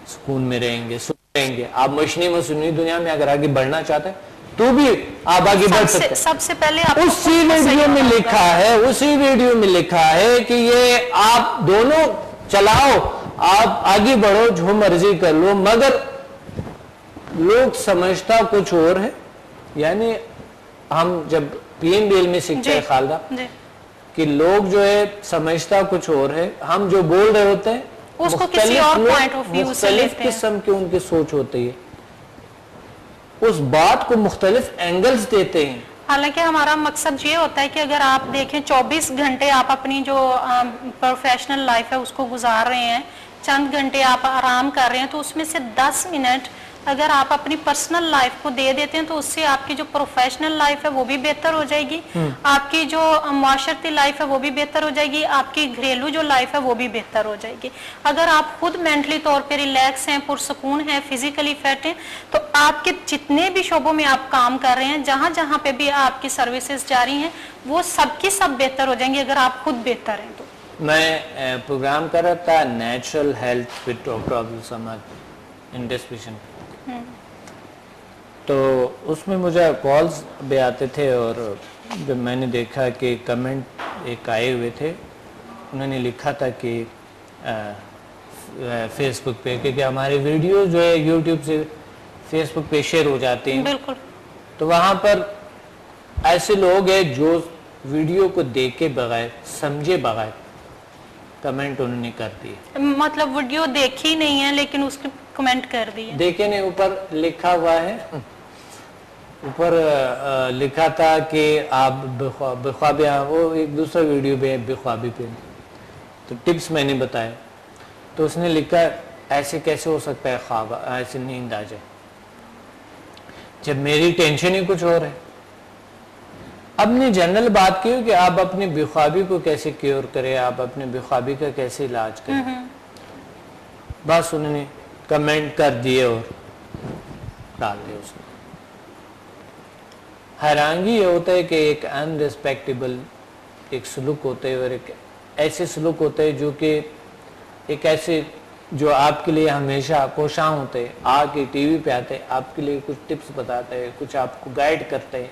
سکون میں رہیں گے رہیں گے. آپ مشینی مصنوعی دنیا میں اگر آگے بڑھنا چاہتے ہیں تو بھی آپ آگے بڑھ سکتے ہیں. سب سے پہلے اسی ویڈیو میں لکھا ہے کہ یہ آپ دونوں چلاؤ آپ آگے بڑھو جو مرضی کر لو مگر لوگ سمجھتا کچھ اور ہے. یعنی ہم جب PMBL میں سیکھتے ہیں خالدہ کہ لوگ جو ہے سمجھتا کچھ اور ہے ہم جو بول رہے ہوتے ہیں اس کو کسی اور پوائنٹ آف ویو سے لیتے ہیں. قسم کی ان کی سوچ ہوتی ہے اس بات کو مختلف اینگلز دیتے ہیں. حالانکہ ہمارا مقصد یہ ہوتا ہے کہ اگر آپ دیکھیں 24 گھنٹے آپ اپنی جو پروفیشنل لائف ہے اس کو گزار رہے ہیں چند گھنٹے آپ آرام کر رہے ہیں تو اس میں سے 10 منٹ اگر آپ اپنی پرسنل لائف کو دے دیتے ہیں تو اس سے آپ کی جو پروفیشنل لائف ہے وہ بھی بہتر ہو جائے گی آپ کی جو معاشرتی لائف ہے وہ بھی بہتر ہو جائے گی آپ کی گھریلو جو لائف ہے وہ بھی بہتر ہو جائے گی. اگر آپ خود مینٹلی طور پہ ریلیکس ہیں پرسکون ہیں فزیکلی فٹ ہیں تو آپ کے جتنے بھی شعبوں میں آپ کام کر رہے ہیں جہاں جہاں پہ بھی آپ کی سروسز جاری ہیں وہ سب کی سب بہتر ہو جائیں گے اگر آپ خود بہتر ہیں. تو میں پروگرام کر رہا تھا natural health with doctor Abdul Samad انڈسپیشن تو اس میں مجھے کالز بھی آتے تھے اور جب میں نے دیکھا کہ کمنٹ ایک آئے ہوئے تھے انہوں نے لکھا تھا کہ فیس بک پہ کہ ہمارے ویڈیو جو ہے یوٹیوب سے فیس بک پہ شیئر ہو جاتے ہیں بالکل تو وہاں پر ایسے لوگ ہیں جو ویڈیو کو دیکھے بغیر سمجھے بغیر کمنٹ انہوں نے کر دیے مطلب ویڈیو دیکھی نہیں ہے لیکن اس کی کمنٹ کر دی ہے. دیکھے نہیں اوپر لکھا ہوا ہے اوپر لکھا تھا کہ آپ بخوابی وہ ایک دوسرا ویڈیو پہ بخوابی پہ تو ٹپس میں نے بتائے تو اس نے لکھا ایسے کیسے ہو سکتا ہے خواب ایسے نیند آ جائے جب میری ٹینشن ہی کچھ اور ہے. اب نے جنرل بات کی کہ آپ اپنی بے خوابی کو کیسے کیور کریں, آپ اپنے بے خوابی کا کیسے علاج کریں. بس انہوں نے کمنٹ کر دیے اور ڈال دیے اس نے. حیرانگی یہ ہوتا ہے کہ ایک ان ریسپیکٹیبل ایک سلوک ہوتے ہیں اور ایک ایسے سلوک ہوتے ہیں جو کہ ایک ایسے جو آپ کے لیے ہمیشہ پوشاں ہوتے ہیں, آ کے ٹی وی پہ آتے ہیں, آپ کے لیے کچھ ٹپس بتاتے ہیں, کچھ آپ کو گائیڈ کرتے ہیں,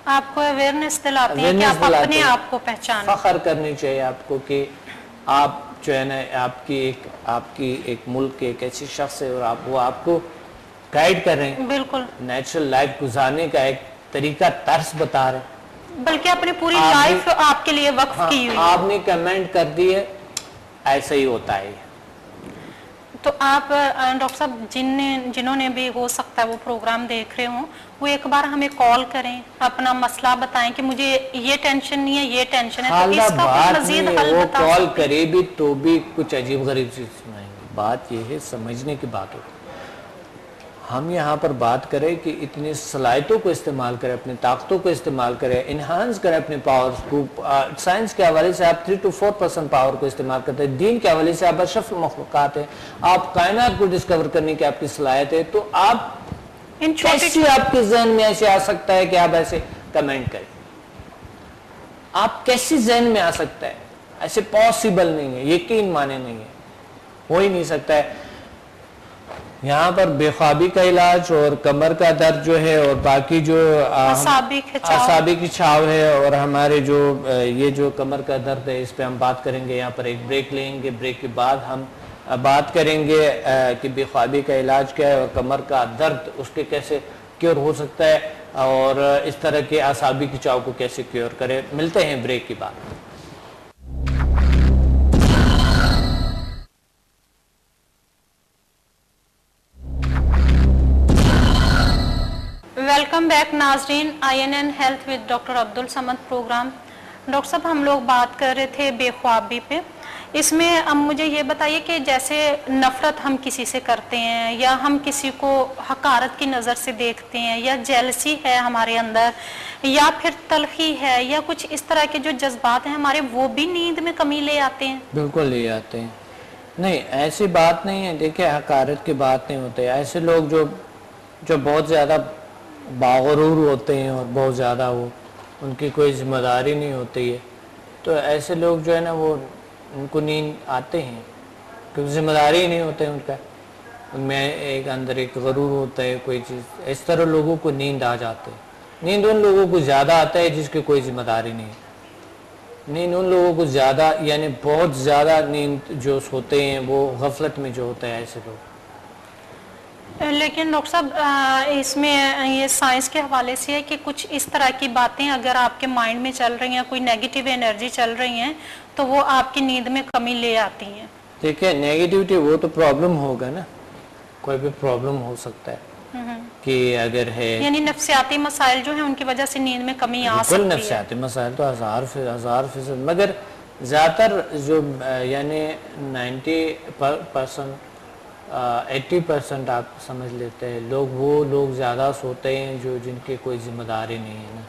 آپ کو اویئرنیس دلاتے ہیں کہ آپ اپنے آپ کو پہچانیں. فخر کرنی چاہیے آپ کو کہ آپ جو ہے نا آپ کی ایک ملک کے ایک ایسی شخص ہے اور وہ آپ کو گائیڈ کر رہے ہیں, بالکل نیچرل لائف گزارنے کا ایک طریقہ طرز بتا رہے ہیں, بلکہ اپنی پوری لائف آپ کے لیے وقف کی ہوئی. آپ نے کمنٹ کر دی ہے ایسا ہی ہوتا ہے. تو آپ ڈاکٹر صاحب جنہوں نے بھی ہو سکتا ہے وہ پروگرام دیکھ رہے ہوں, وہ ایک بار ہمیں کال کریں, اپنا مسئلہ بتائیں کہ مجھے یہ ٹینشن نہیں ہے, یہ ٹینشن ہے, تو اس کا کچھ مزید حل وہ بتا کال سکتے ہیں. کرے بھی تو بھی کچھ عجیب غریب چیز سنائیں گے. بات یہ ہے سمجھنے کی بات ہے. ہم یہاں پر بات کریں کہ اتنی صلاحیتوں کو استعمال کریں, اپنی طاقتوں کو استعمال کریں, انہانس کریں اپنے پاورز کو. سائنس کے حوالے سے آپ 3 to 4% پاور کو استعمال کرتے ہیں, دین کے حوالے سے آپ اشرف مخلوقات ہیں, آپ کائنات کو ڈسکور کرنے کی آپ کی صلاحیت ہے. تو آپ کیسی آپ کے ذہن میں ایسے آ سکتا ہے کہ آپ ایسے کمنٹ کریں, آپ کیسی ذہن میں آ سکتا ہے, ایسے پاسبل نہیں ہے, یقین مانے نہیں ہے, ہو ہی نہیں سکتا ہے. یہاں پر بے خوابی کا علاج اور کمر کا درد جو ہے اور باقی جو اعصابی کھچاؤ ہے اور ہمارے جو یہ جو کمر کا درد ہے اس پہ ہم بات کریں گے. یہاں پر ایک بریک لیں گے, بریک کے بعد ہم بات کریں گے کہ بے خوابی کا علاج کیا ہے اور کمر کا درد اس کے کیسے کیور ہو سکتا ہے اور اس طرح کے اعصابی کھچاؤ کو کیسے کیور کرے. ملتے ہیں بریک کے بعد. ویلکم بیک ناظرین, INN health with doctor Abdul Samad programme. Doctor صاحب ہم لوگ بات کر رہے تھے بے خوابی پہ. اس میں اب مجھے یہ بتائیے کہ جیسے نفرت ہم کسی سے کرتے ہیں یا ہم کسی کو حقارت کی نظر سے دیکھتے ہیں یا جیلسی ہے ہمارے اندر یا پھر تلخی ہے یا کچھ اس طرح کے جو جذبات ہیں ہمارے, وہ بھی نیند میں کمی لے آتے ہیں. بالکل لے آتے ہیں. نہیں ایسی بات نہیں ہے. دیکھیں حقارت کی بات نہیں ہوتی. ایسے لوگ جو بہت زیادہ باغرور ہوتے ہیں اور بہت زیادہ وہ ان کی کوئی ذمہ داری نہیں ہوتی ہے, تو ایسے لوگ جو ہے نا وہ ان کو نیند آتے ہیں کیونکہ ذمہ داری ہی نہیں ہوتے ان کا. ان میں ایک اندر ایک غرور ہوتا ہے کوئی چیز, اس طرح لوگوں کو نیند آ جاتے ہے. نیند ان لوگوں کو زیادہ آتا ہے جس کی کوئی ذمہ داری نہیں ہے. نیند ان لوگوں کو زیادہ یعنی بہت زیادہ نیند جو سوتے ہیں وہ غفلت میں جو ہوتا ہے ایسے لوگ. لیکن ڈاکٹر صاحب اس میں یہ سائنس کے حوالے سے ہے کہ کچھ اس طرح کی باتیں اگر آپ کے مائنڈ میں چل رہی ہیں, کوئی نیگیٹیو انرجی چل رہی ہیں, تو وہ آپ کی نیند میں کمی لے آتی ہیں. دیکھیں نیگیٹیوٹی وہ تو پرابلم ہوگا نا, کوئی بھی پرابلم ہو سکتا ہے کہ اگر ہے یعنی نفسیاتی مسائل جو ہیں ان کی وجہ سے نیند میں کمی آ سکتی ہے. بالکل نفسیاتی مسائل تو ہزار %, مگر زیادہ تر جو یعنی 90% 80% آپ سمجھ لیتے ہیں وہ لوگ زیادہ سوتے ہیں جن کی کوئی ذمہ داری نہیں ہے نا.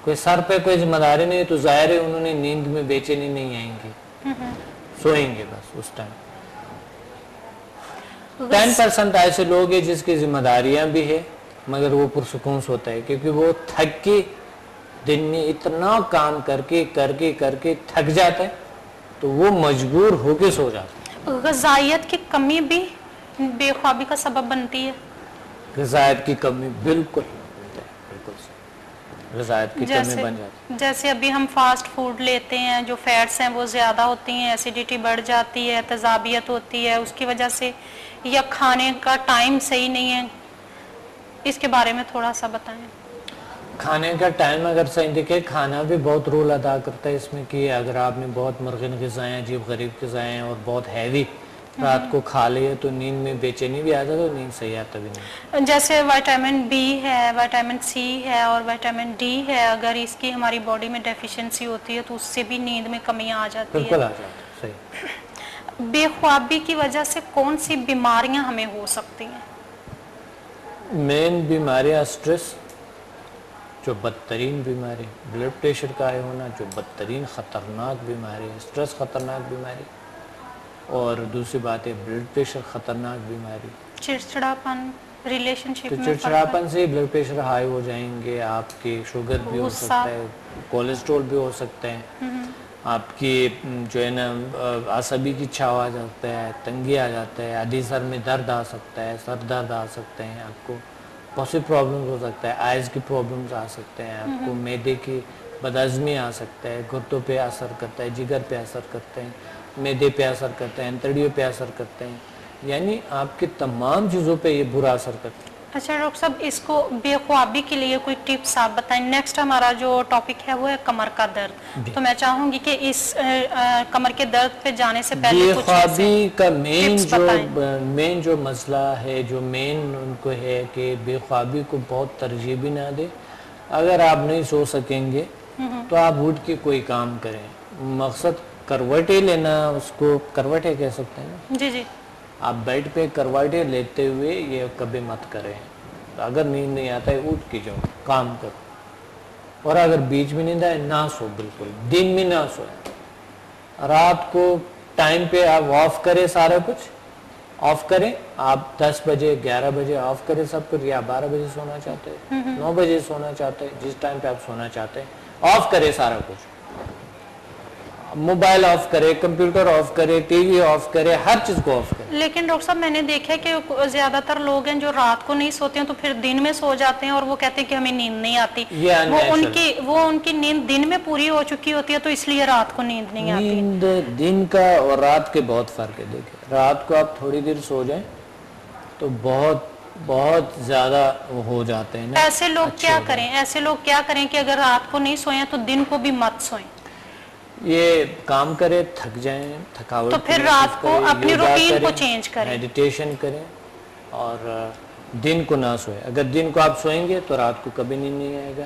کوئی سر پہ کوئی ذمہ داری نہیں ہے تو ظاہر ہے انہوں نے نیند میں بے چینی نہیں آئیں گے, سوئیں گے بس اس ٹائم. 10% ایسے لوگ ہیں جس کی ذمہ داریاں بھی ہے مگر وہ پرسکون سوتا ہے کیونکہ وہ تھک کے دن میں اتنا کام کر کے تھک جاتا ہے تو وہ مجبور ہو کے سو جاتا ہے. غذائیت کی کمی بھی بے خوابی کا سبب بنتی ہے. غذائیت کی کمی بالکل غذائیت کی کمی بن جاتی ہے. جیسے ابھی ہم فاسٹ فوڈ لیتے ہیں, جو فیٹس ہیں وہ زیادہ ہوتی ہیں, ایسیڈیٹی بڑھ جاتی ہے, تذابیت ہوتی ہے اس کی وجہ سے, یا کھانے کا ٹائم صحیح نہیں ہے. اس کے بارے میں تھوڑا سا بتائیں. کھانے کا ٹائم اگر صحیح دیکھیں, کھانا بھی بہت رول ادا کرتا ہے اس میں کہ اگر آپ نے بہت مرغن غذائیں, عجیب غریب غذائیں اور بہت ہیوی رات کو کھا لیے تو نیند میں بے چینی بھی آ جاتا ہے اور نیند صحیح آتا بھی نہیں. جیسے وائٹامن بی ہے, وائٹامن سی ہے اور وائٹامن ڈی ہے, اگر اس کی ہماری باڈی میں ڈیفیشنسی ہوتی ہے تو اس سے بھی نیند میں کمی آ جاتی ہے. بالکل آ جاتا ہے. صحیح. بے خوابی کی وجہ سے کون سی بیماریاں ہمیں ہو سکتی ہیں؟ مین بیماریاں سٹریس جو بدترین بیماری، بلڈ پریشر کا ہونا جو بدترین خطرناک بیماری ہے، سٹریس خطرناک بیماری، اور دوسری بات ہے بلڈ پریشر خطرناک بیماری، چڑچڑاپن ریلیشن شپ میں، چڑچڑاپن سے بلڈ پریشر ہائی ہو جائیں گے، آپ کی شوگر بھی ہو سکتا ہے، کولیسٹرول بھی ہو سکتے ہیں، آپ کی جو ہے نا عصبی کی چھاؤ آ جاتا ہے، تنگی آ جاتا ہے، آدھی سر میں درد آ سکتا ہے، سر درد آ سکتے ہیں، آپ کو بہت سی پرابلمز ہو سکتا ہے، آئز کی پرابلمز آ سکتے ہیں، آپ کو معدے کی بدہضمی آ سکتا ہے، گردوں پہ اثر کرتا ہے، جگر پہ اثر کرتے ہیں، معدے پہ اثر کرتے ہیں، انتڑیوں پہ اثر کرتے ہیں، یعنی آپ کے تمام چیزوں پہ یہ برا اثر کرتا ہے۔ اچھا ڈاکٹر صاحب، اس کو بے خوابی کے لیے کوئی ٹپس آپ بتائیں۔ نیکسٹ ہمارا جو ٹاپک ہے وہ ہے کمر کا درد، تو میں چاہوں گی کہ اس کمر کے درد پہ جانے سے پہلے بے کچھ خوابی کا مین جو مسئلہ ہے، جو مین ان کو ہے کہ بے خوابی کو بہت ترجیح بھی نہ دے۔ اگر آپ نہیں سو سکیں گے تو آپ اٹھ کے کوئی کام کریں، مقصد کروٹیں لینا، اس کو کروٹیں کہہ سکتے ہیں نا، جی جی، آپ بیڈ پہ کروٹیں لیتے ہوئے یہ کبھی مت کریں۔ اگر نیند نہیں آتا ہے اٹھ کے جاؤ، کام کرو، اور اگر بیچ میں نیند آئے نہ سو، بالکل دن میں نہ سوئے، رات کو ٹائم پہ آپ آف کریں، سارا کچھ آف کریں، آپ 10 بجے 11 بجے آف کریں سب کچھ، یا 12 بجے سونا چاہتے ہیں، 9 بجے سونا چاہتے ہیں، جس ٹائم پہ آپ سونا چاہتے ہیں آف کریں سارا کچھ، موبائل آف کرے، کمپیوٹر آف کرے، ٹی وی آف کرے، ہر چیز کو آف کرے۔ لیکن ڈاکٹر صاحب میں نے دیکھا ہے کہ زیادہ تر لوگ ہیں جو رات کو نہیں سوتے ہیں تو پھر دن میں سو جاتے ہیں، اور وہ کہتے ہیں کہ ہمیں نیند نہیں آتی، وہ ان کی نیند دن میں پوری ہو چکی ہوتی ہے تو اس لیے رات کو نیند نہیں آتی۔ نیند دن کا اور رات کے بہت فرق ہے۔ دیکھیں، رات کو آپ تھوڑی دیر سو جائیں تو بہت زیادہ ہو جاتے ہیں نا۔ ایسے لوگ کیا کریں کہ اگر رات کو نہیں سوئیں تو دن کو بھی مت سوئیں؟ یہ کام کرے، تھک جائیں، تھکاوٹ تو پھر رات کو اپنی روٹین کو چینج کریں، میڈیٹیشن کریں، اور دن کو نہ سوئیں۔ اگر دن کو آپ سوئیں گے تو رات کو کبھی نیند نہیں آئے گا۔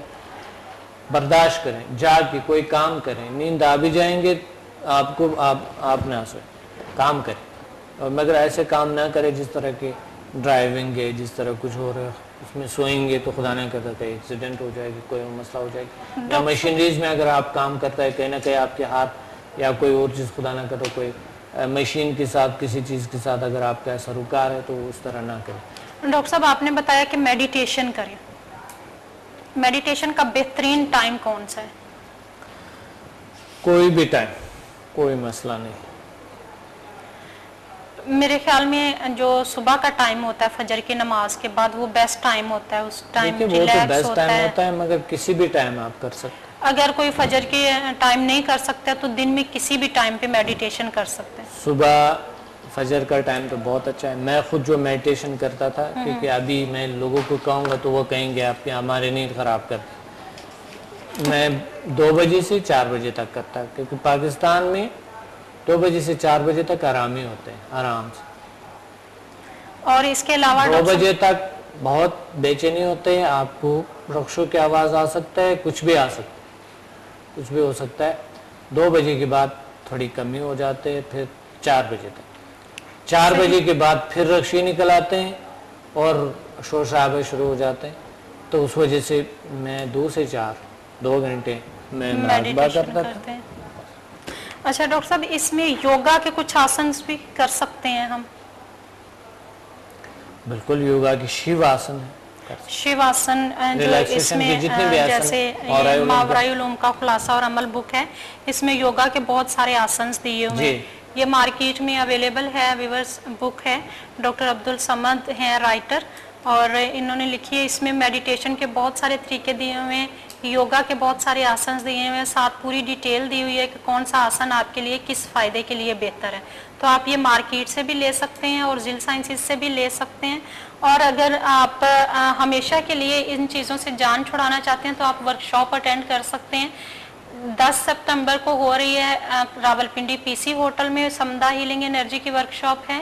برداشت کریں، جاگ کے کوئی کام کریں، نیند آ بھی جائیں گے آپ کو، آپ نہ سوئیں، کام کریں، اور مگر ایسے کام نہ کریں جس طرح کی ڈرائیونگ ہے، جس طرح کچھ ہو رہا ہے اس میں سوئیں گے تو خدا نہ کرتا کہ ایکسیڈنٹ ہو جائے گی، کوئی مسئلہ ہو جائے گا، یا مشینریز میں اگر آپ کام کرتا ہے کہیں نہ کہیں آپ کے ہاتھ یا کوئی اور چیز خدا نہ کرتا کوئی مشین کے ساتھ کسی چیز کے ساتھ اگر آپ کا ایسا رکار ہے تو اس طرح نہ کریں۔ ڈاکٹر صاحب آپ نے بتایا کہ میڈیٹیشن کریں، میڈیٹیشن کا بہترین ٹائم کون سا ہے؟ کوئی بھی ٹائم، کوئی مسئلہ نہیں۔ میرے خیال میں جو صبح کا ٹائم ہوتا ہے فجر کی نماز کے بعد وہ بیسٹ ٹائم ہوتا ہے، اس ٹائم ریلیکس ہوتا ہے، مگر کسی بھی ٹائم آپ کر سکتے ہیں۔ اگر کوئی فجر کی ٹائم نہیں کر سکتا تو دن میں کسی بھی ٹائم پہ میڈیٹیشن کر سکتے ہیں۔ صبح فجر کا ٹائم تو بہت اچھا ہے۔ میں خود جو میڈیٹیشن کرتا تھا، کیونکہ ابھی میں لوگوں کو کہوں گا تو وہ کہیں گے آپ ہمارے نیند خراب کرتے، میں 2 بجے سے 4 بجے تک کرتا، کیونکہ پاکستان میں 2 بجے سے 4 بجے تک آرام ہی ہوتے ہیں، آرام سے۔ اور اس کے علاوہ 2 بجے تک بہت بے چینی ہوتے ہیں، آپ کو رکشوں کی آواز آ سکتا ہے، کچھ بھی آ سکتا ہے، کچھ بھی ہو سکتا ہے۔ 2 بجے کے بعد تھوڑی کمی ہو جاتے ہیں، پھر 4 بجے تک، 4 بجے کے بعد پھر رکشے نکل آتے ہیں اور شور شرابے شروع ہو جاتے ہیں، تو اس وجہ سے میں 2 سے 4 2 گھنٹے میں مراقبہ کرتا تھا۔ اچھا ڈاکٹر صاحب، اس میں یوگا کے کچھ آسنز بھی کر سکتے ہیں ہم؟ بالکل، یوگا کی شیو آسن ہے، شیو آسن جو اس میں جیسے ماورائے علوم کا خلاصہ اور عمل بک ہے، اس میں یوگا کے بہت سارے آسنز دیے ہوئے ہیں، یہ مارکیٹ میں اویلیبل ہے، ویورز بک ہے، ڈاکٹر عبدالصمد ہیں رائٹر، اور انہوں نے لکھی ہے، اس میں میڈیٹیشن کے بہت سارے طریقے دیے ہوئے ہیں، یوگا کے بہت سارے آسنز دیے ہوئے ہیں، ساتھ پوری ڈیٹیل دی ہوئی ہے کہ کون سا آسن آپ کے لیے کس فائدے کے لیے بہتر ہے، تو آپ یہ مارکیٹ سے بھی لے سکتے ہیں اور ذیل سائنسز سے بھی لے سکتے ہیں، اور اگر آپ ہمیشہ کے لیے ان چیزوں سے جان چھڑانا چاہتے ہیں تو آپ ورکشاپ اٹینڈ کر سکتے ہیں۔ 10 سپتمبر کو ہو رہی ہے راولپنڈی پی سی ہوٹل میں، سمدھا ہیلنگ انرجی کی ورکشاپ ہے،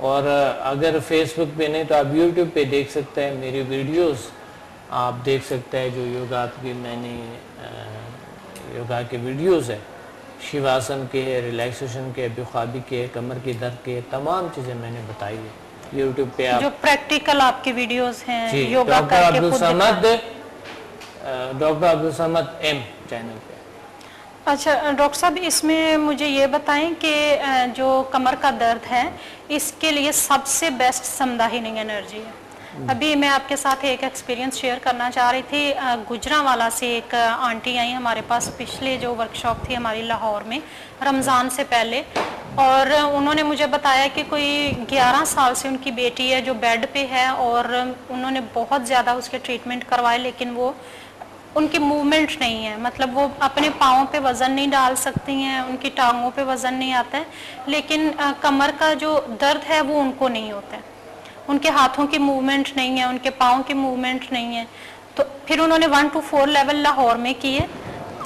اور اگر فیس بک پہ نہیں تو آپ یوٹیوب پہ دیکھ سکتے ہیں میری ویڈیوز آپ دیکھ سکتے ہیں جو یوگا کی میں نے یوگا کے ویڈیوز ہے شیواسن کے ریلیکسیشن کے بے خوابی کے کمر کی درد کے تمام چیزیں میں نے بتائی ہے یوٹیوب پہ آپ جو پریکٹیکل آپ کی ویڈیوز ہیں جی یوگا ڈاکٹر کر کے خود ڈاکٹر عبدالصمد ایم چینل پہ. اچھا ڈاکٹر صاحب اس میں مجھے یہ بتائیں کہ جو کمر کا درد ہے اس کے لیے سب سے بیسٹ سمدھا ہیلنگ انرجی ہے. ابھی میں آپ کے ساتھ ایک ایکسپیرینس شیئر کرنا چاہ رہی تھی. گجرانوالہ سے ایک آنٹی آئی ہمارے پاس پچھلے جو ورکشاپ تھی ہماری لاہور میں رمضان سے پہلے, اور انہوں نے مجھے بتایا کہ کوئی 11 سال سے ان کی بیٹی ہے جو بیڈ پہ ہے, اور انہوں نے بہت زیادہ اس کے ٹریٹمنٹ کروائے لیکن وہ ان کی موومنٹ نہیں ہے, مطلب وہ اپنے پاؤں پہ وزن نہیں ڈال سکتی ہیں, ان کی ٹانگوں پہ وزن نہیں آتا ہے, لیکن کمر کا جو درد ہے وہ ان کو نہیں ہوتا ہے, ان کے ہاتھوں کی موومنٹ نہیں ہے, ان کے پاؤں کی موومنٹ نہیں ہے. تو پھر انہوں نے 1 to 4 لیول لاہور میں کیے,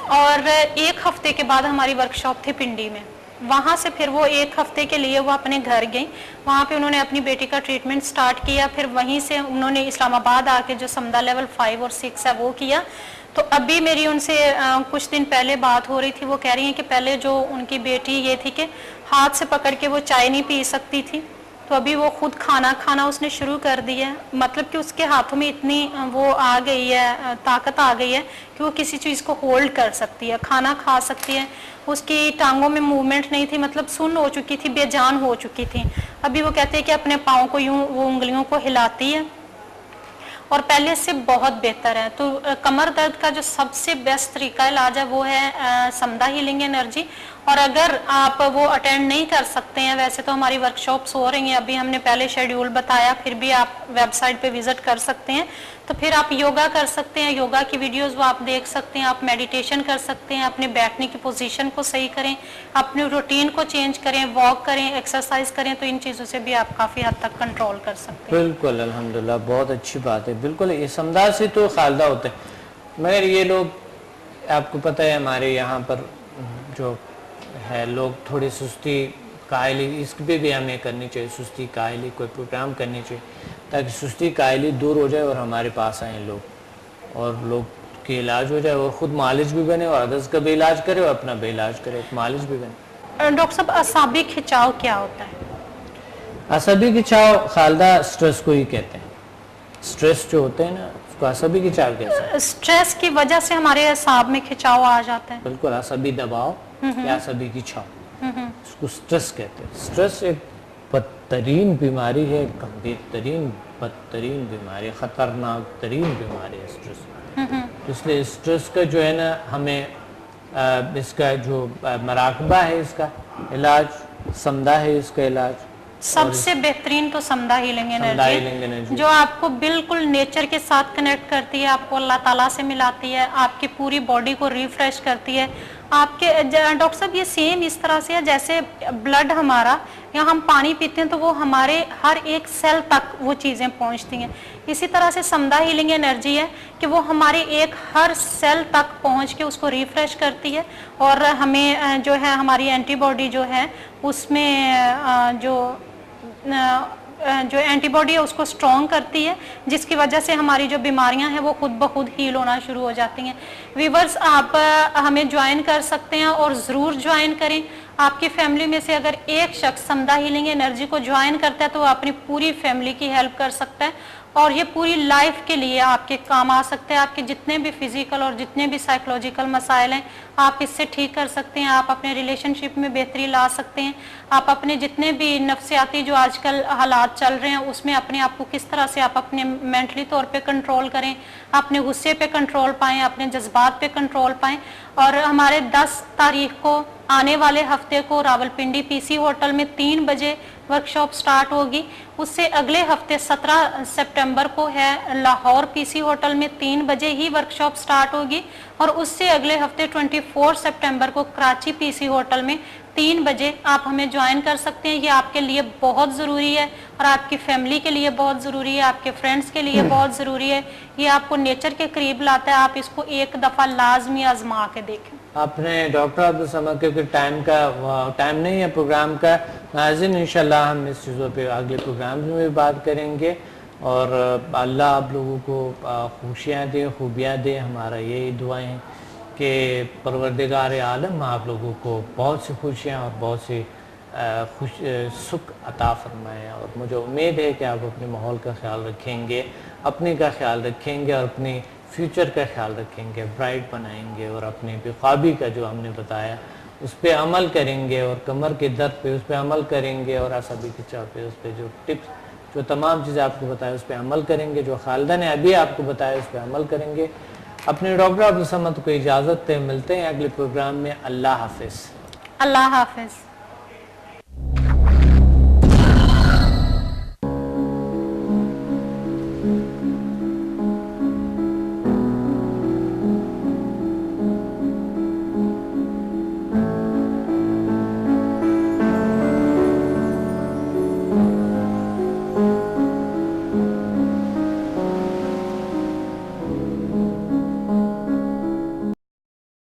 اور 1 ہفتے کے بعد ہماری ورکشاپ تھی پنڈی میں, وہاں سے پھر وہ 1 ہفتے کے لیے وہ اپنے گھر گئیں, وہاں پہ انہوں نے اپنی بیٹی کا ٹریٹمنٹ سٹارٹ کیا, پھر وہیں سے انہوں نے اسلام آباد آ کے جو سمدھا لیول 5 اور 6 ہے وہ کیا. تو ابھی میری ان سے کچھ دن پہلے بات ہو رہی تھی, وہ کہہ رہی ہیں کہ پہلے جو ان کی بیٹی یہ تھی کہ ہاتھ سے پکڑ کے وہ چائے نہیں پی سکتی تھی, تو ابھی وہ خود کھانا اس نے شروع کر دی ہے, مطلب کہ اس کے ہاتھوں میں اتنی وہ آ گئی ہے, طاقت آ گئی ہے کہ وہ کسی چیز کو ہولڈ کر سکتی ہے, کھانا کھا سکتی ہے. اس کی ٹانگوں میں موومنٹ نہیں تھی, مطلب سن ہو چکی تھی, بے جان ہو چکی تھی. ابھی وہ کہتے ہیں کہ اپنے پاؤں کو یوں وہ انگلیوں کو ہلاتی ہے اور پہلے سے بہت بہتر ہے. تو کمر درد کا جو سب سے بیسٹ طریقہ علاج ہے وہ ہے سمدھا ہیلنگ انرجی. اور اگر آپ وہ اٹینڈ نہیں کر سکتے ہیں, ویسے تو ہماری ورکشاپس ہو رہی ہیں, ابھی ہم نے پہلے شیڈیول بتایا, پھر بھی آپ ویب سائٹ پہ وزٹ کر سکتے ہیں, تو پھر آپ یوگا کر سکتے ہیں, یوگا کی ویڈیوز وہ آپ دیکھ سکتے ہیں, آپ میڈیٹیشن کر سکتے ہیں, اپنے بیٹھنے کی پوزیشن کو صحیح کریں, اپنے روٹین کو چینج کریں, واک کریں, ایکسرسائز کریں, تو ان چیزوں سے بھی آپ کافی حد تک کنٹرول کر سکتے ہیں. بالکل الحمدللہ, بہت اچھی بات ہے. بالکل یہ سمدھا سے تو خالدہ ہوتے ہیں, مگر یہ لوگ آپ کو پتہ ہے ہمارے یہاں پر جو ہے لوگ تھوڑی سستی قائلی, اس پہ بھی ہمیں کرنی چاہیے, سستی قائلی کوئی پروگرام کرنی چاہیے تاکہ سستی قائلی دور ہو جائے اور ہمارے پاس آئیں لوگ, اور لوگ کے علاج ہو جائے, اور خود مالج بھی بنے, اور ادرس کا بھی علاج کرے اور اپنا بھی علاج کرے, مالج بھی بنے. ڈاکٹر صاحب اعصابی کھچاؤ کیا ہوتا ہے؟ عصبی کھچاؤ خالدہ سٹریس کو ہی کہتے ہیں. سٹریس جو ہوتے ہیں نا اس کو عصبی کھچاؤ کہتے ہیں. سٹریس کی وجہ سے ہمارے اعصاب میں کھچاؤ آ جاتا ہے. بالکل, عصبی دباؤ یا عصبی کھچاؤ, اس کو سٹریس کہتے ہیں. سٹریس ایک بدترین بیماری ہے, گمبھیر ترین بدترین بیماری, خطرناک ترین بیماری ہے سٹریس. اس لیے سٹریس کا جو ہے نا ہمیں اس کا جو مراقبہ ہے, اس کا علاج سمدھا ہے, اس کا علاج سب سے بہترین تو سمدھا ہیلنگ انرجی, جو آپ کو بالکل نیچر کے ساتھ کنیکٹ کرتی ہے, آپ کو اللہ تعالیٰ سے ملاتی ہے, آپ کی پوری باڈی کو ریفریش کرتی ہے. آپ کے ڈاکٹر صاحب یہ سیم اس طرح سے ہے جیسے بلڈ ہمارا, یا ہم پانی پیتے ہیں تو وہ ہمارے ہر ایک سیل تک وہ چیزیں پہنچتی ہیں, اسی طرح سے سمدھا ہیلنگ انرجی ہے کہ وہ ہمارے ایک ہر سیل تک پہنچ کے اس کو ریفریش کرتی ہے, اور ہمیں جو ہے ہماری اینٹی باڈی جو ہے اس میں جو اینٹی باڈی ہے اس کو سٹرونگ کرتی ہے, جس کی وجہ سے ہماری جو بیماریاں ہیں وہ خود بخود ہیل ہونا شروع ہو جاتی ہیں. ویورز آپ ہمیں جوائن کر سکتے ہیں, اور ضرور جوائن کریں. آپ کی فیملی میں سے اگر ایک شخص سمدھا ہیلنگ انرجی کو جوائن کرتا ہے تو وہ اپنی پوری فیملی کی ہیلپ کر سکتا ہے, اور یہ پوری لائف کے لیے آپ کے کام آ سکتے ہیں. آپ کے جتنے بھی فزیکل اور جتنے بھی سائیکولوجیکل مسائل ہیں آپ اس سے ٹھیک کر سکتے ہیں, آپ اپنے ریلیشن شپ میں بہتری لا سکتے ہیں, آپ اپنے جتنے بھی نفسیاتی جو آج کل حالات چل رہے ہیں اس میں اپنے آپ کو کس طرح سے آپ اپنے مینٹلی طور پہ کنٹرول کریں, اپنے غصے پہ کنٹرول پائیں, اپنے جذبات پہ کنٹرول پائیں. اور ہمارے 10 تاریخ کو آنے والے ہفتے کو راولپنڈی پی سی ہوٹل میں 3 بجے ورکشاپ سٹارٹ ہوگی. اس سے اگلے ہفتے 17 سپٹمبر کو ہے لاہور پی سی ہوٹل میں 3 بجے ہی ورکشاپ سٹارٹ ہوگی, اور اس سے اگلے ہفتے 24 سپٹمبر کو کراچی پی سی ہوٹل میں 3 بجے آپ ہمیں جوائن کر سکتے ہیں. یہ آپ کے لیے بہت ضروری ہے اور آپ کی فیملی کے لیے بہت ضروری ہے, آپ کے فرینڈس کے لیے بہت ضروری ہے. یہ آپ کو نیچر کے قریب لاتا ہے, آپ اس کو ایک دفعہ لازمی آزما کے دیکھیں. آپ نے ڈاکٹر عبدالصمد, کیونکہ ٹائم نہیں ہے پروگرام کا, ناظرین انشاءاللہ ہم اس چیزوں پہ اگلے پروگرام میں بھی بات کریں گے, اور اللہ آپ لوگوں کو خوشیاں دے, خوبیاں دے. ہمارا یہی دعائیں ہیں کہ پروردگار عالم آپ لوگوں کو بہت سی خوشیاں اور بہت سی سکھ عطا فرمائے. اور مجھے امید ہے کہ آپ اپنے ماحول کا خیال رکھیں گے, اپنے کا خیال رکھیں گے, اور اپنی فیوچر کا خیال رکھیں گے, برائٹ بنائیں گے, اور اپنے بے خوابی کا جو ہم نے بتایا اس پہ عمل کریں گے, اور کمر کے درد پہ اس پہ عمل کریں گے, اور عصبی کھچاؤ پہ اس پہ جو ٹپس, جو تمام چیزیں آپ کو بتائیں اس پہ عمل کریں گے, جو خالدہ نے ابھی آپ کو بتایا اس پہ عمل کریں گے. اپنے ڈاکٹر عبدالصمد کو اجازت دیں, ملتے ہیں اگلے پروگرام میں. اللہ حافظ. اللہ حافظ.